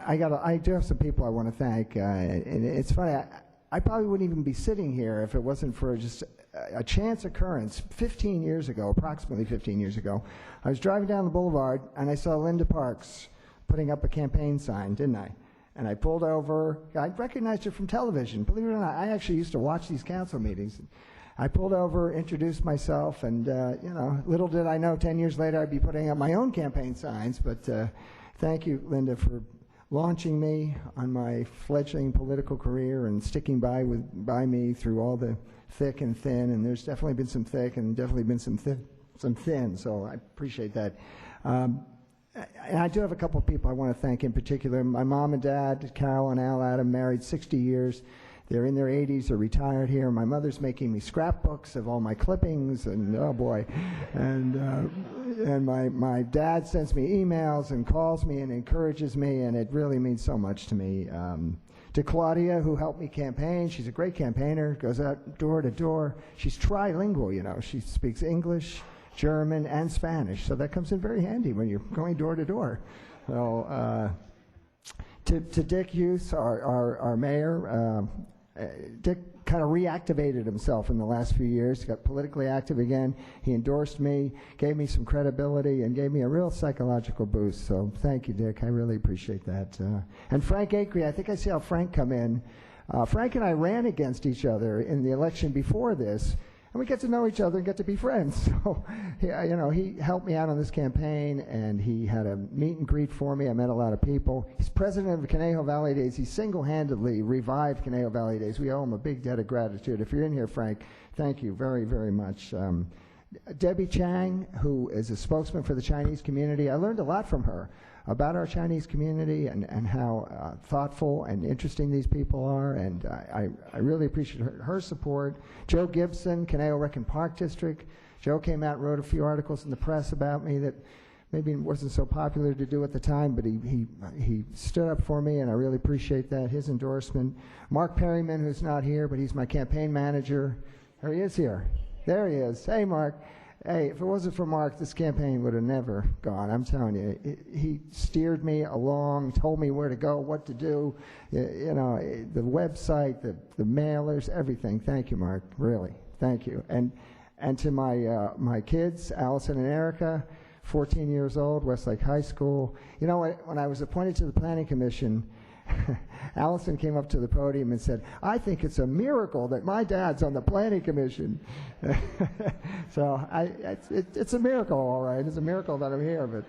I do have some people I want to thank. And it's funny, I probably wouldn't even be sitting here if it wasn't for just a chance occurrence. 15 years ago, approximately 15 years ago, I was driving down the boulevard and I saw Linda Parks putting up a campaign sign, didn't I? And I pulled over. I recognized her from television. Believe it or not, I actually used to watch these council meetings. I pulled over, introduced myself, and little did I know 10 years later I'd be putting up my own campaign signs. But thank you, Linda, for launching me on my fledgling political career and sticking by me through all the thick and thin. And there's definitely been some thick and definitely been some thin. So I appreciate that. And I do have a couple of people I want to thank in particular. My mom and dad, Carol and Al Adam, married 60 years. They're in their 80s. They're retired here. My mother's making me scrapbooks of all my clippings, and oh boy. And my dad sends me emails and calls me and encourages me, and it really means so much to me. To Claudia, who helped me campaign. She's a great campaigner, goes out door to door. She's trilingual, She speaks English, German, and Spanish, so that comes in very handy when you're going door to door. So, to Dick Hughes, our mayor, Dick kind of reactivated himself in the last few years. He got politically active again. He endorsed me, gave me some credibility, and gave me a real psychological boost. So thank you, Dick. I really appreciate that. And Frank Acree, I think I see how Frank come in. Frank and I ran against each other in the election before this, and we get to know each other and get to be friends. So, he helped me out on this campaign, and he had a meet and greet for me. I met a lot of people. He's president of Conejo Valley Days. He single-handedly revived Conejo Valley Days. We owe him a big debt of gratitude. If you're in here, Frank, thank you very, very much. Debbie Chang, who is a spokesman for the Chinese community, I learned a lot from her. about our Chinese community and how thoughtful and interesting these people are, and I really appreciate her support. Joe Gibson, Caneo-Rican Park District. Joe came out and wrote a few articles in the press about me that maybe it wasn't so popular to do at the time, but he stood up for me, and I really appreciate that, his endorsement. Mark Perryman, who's not here, but he's my campaign manager. There he is here. There he is. Hey, Mark. Hey, if it wasn't for Mark, this campaign would have never gone. I'm telling you, he steered me along, told me where to go, what to do, you know, the website, the mailers, everything. Thank you, Mark, really. Thank you. And to my kids, Allison and Erica, 14 years old, Westlake High School. You know, when I was appointed to the Planning Commission, Allison came up to the podium and said, "I think it's a miracle that my dad's on the Planning Commission." So it's a miracle, all right. It's a miracle that I'm here, but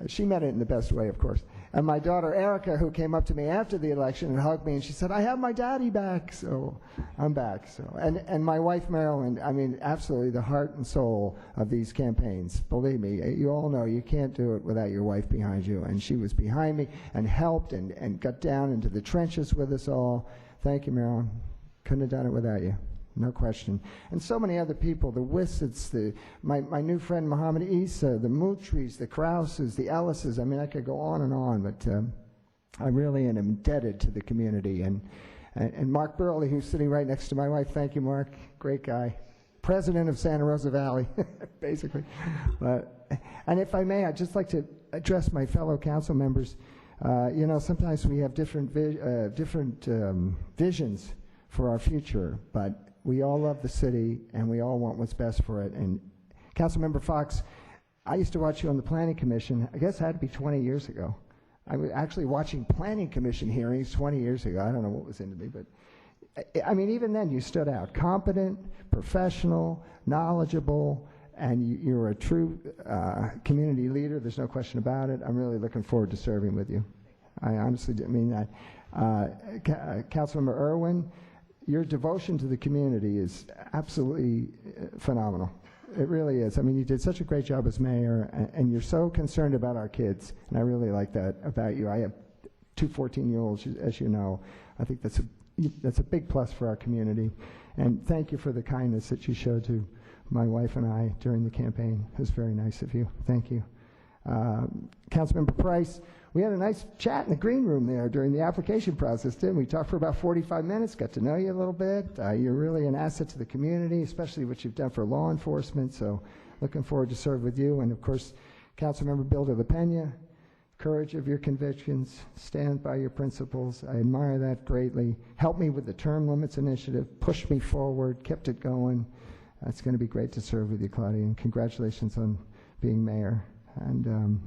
she meant it in the best way, of course. And my daughter Erica, who came up to me after the election and hugged me, and she said, "I have my daddy back." So I'm back. So and my wife Marilyn, I mean, absolutely the heart and soul of these campaigns. Believe me, you all know you can't do it without your wife behind you, and she was behind me and helped and got down into the trenches with us all. Thank you, Marilyn. Couldn't have done it without you. No question. And so many other people, the Wissets, my new friend Muhammad Isa, the Moutries, the Krauses, the Ellises. I mean, I could go on, but I really am indebted to the community. And Mark Burley, who's sitting right next to my wife. Thank you, Mark. Great guy. President of Santa Rosa Valley, basically. And if I may, I'd just like to address my fellow council members. You know, sometimes we have different visions for our future, but we all love the city, and we all want what's best for it. And Councilmember Fox, I used to watch you on the Planning Commission. I guess it had to be 20 years ago. I was actually watching Planning Commission hearings 20 years ago. I don't know what was into me, but I mean, even then you stood out. Competent, professional, knowledgeable, and you're a true community leader. There's no question about it. I'm really looking forward to serving with you. I honestly mean that. Councilmember Irwin, your devotion to the community is absolutely phenomenal. It really is. I mean, you did such a great job as mayor, and you're so concerned about our kids, and I really like that about you. I have two 14-year-olds, as you know. I think that's a big plus for our community. And thank you for the kindness that you showed to my wife and I during the campaign. It was very nice of you. Thank you. Councilmember Price, we had a nice chat in the green room there during the application process, didn't we? Talked for about 45 minutes, got to know you a little bit. You're really an asset to the community, especially what you've done for law enforcement, so looking forward to serve with you. And of course, Councilmember Bill de la Pena, courage of your convictions, stand by your principles. I admire that greatly. Helped me with the term limits initiative, pushed me forward, kept it going. It's going to be great to serve with you, Claudia, and congratulations on being mayor. And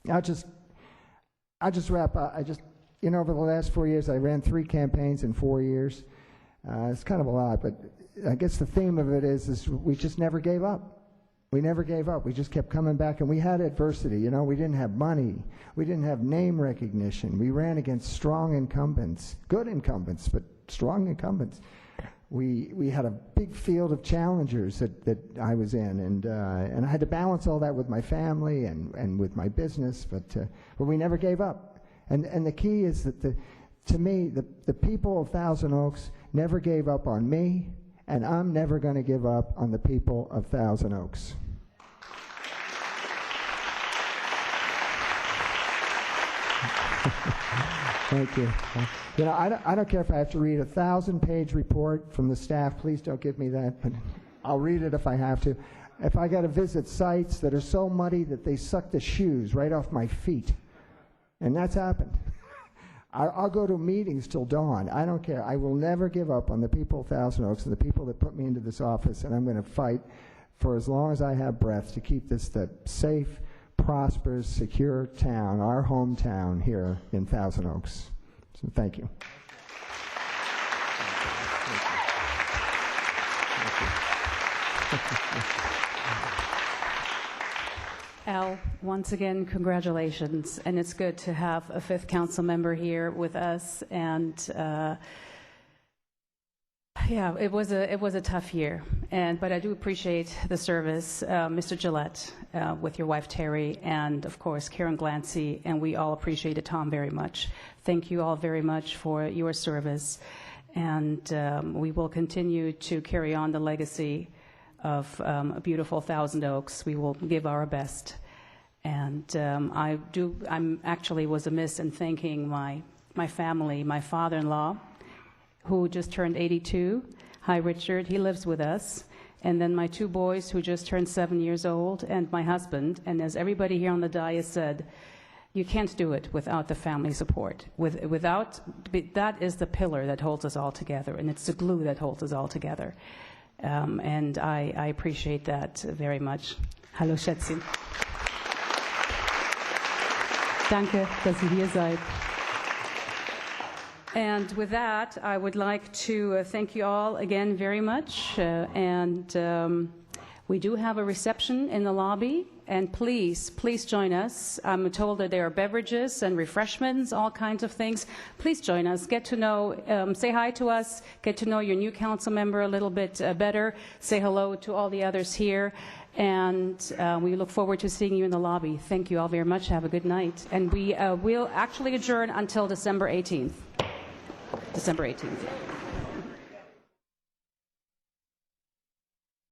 I'll just wrap up. You know, over the last 4 years, I ran 3 campaigns in 4 years. It's kind of a lot, but I guess the theme of it is we just never gave up. We never gave up. We just kept coming back, and we had adversity. You know, we didn't have money. We didn't have name recognition. We ran against strong incumbents, good incumbents, but strong incumbents. We had a big field of challengers that I was in, and I had to balance all that with my family and with my business, but we never gave up. And the key is that to me, the people of Thousand Oaks never gave up on me, and I'm never going to give up on the people of Thousand Oaks. Thank you. You know, I don't care if I have to read a 1,000-page report from the staff. Please don't give me that, but I'll read it if I have to. If I got to visit sites that are so muddy that they suck the shoes right off my feet, and that's happened. I'll go to meetings till dawn. I don't care. I will never give up on the people of Thousand Oaks and the people that put me into this office, and I'm going to fight for as long as I have breath to keep this the safe, prosperous, secure town, our hometown here in Thousand Oaks. So thank you. Al, once again, congratulations, and it's good to have a 5th council member here with us, and Yeah, it was a tough year, but I do appreciate the service, Mr. Gillette, with your wife Terry, and of course Karen Glancy, and we all appreciated Tom very much. Thank you all very much for your service, and we will continue to carry on the legacy of a beautiful Thousand Oaks. We will give our best, and I'm actually was amiss in thanking my family, my father-in-law, who just turned 82. Hi, Richard. He lives with us. And then my two boys who just turned 7 years old, and my husband. And as everybody here on the dais said, you can't do it without the family support. That is the pillar that holds us all together, and it's the glue that holds us all together. And I appreciate that very much. Hallo, Schätzchen. Danke, dass ihr hier seid. And with that, I would like to thank you all again very much. We do have a reception in the lobby, and please join us. I'm told that there are beverages and refreshments, all kinds of things. Please join us. Get to know, say hi to us, get to know your new council member a little bit better. Say hello to all the others here. And we look forward to seeing you in the lobby. Thank you all very much. Have a good night. And we will actually adjourn until December 18th. December 18th.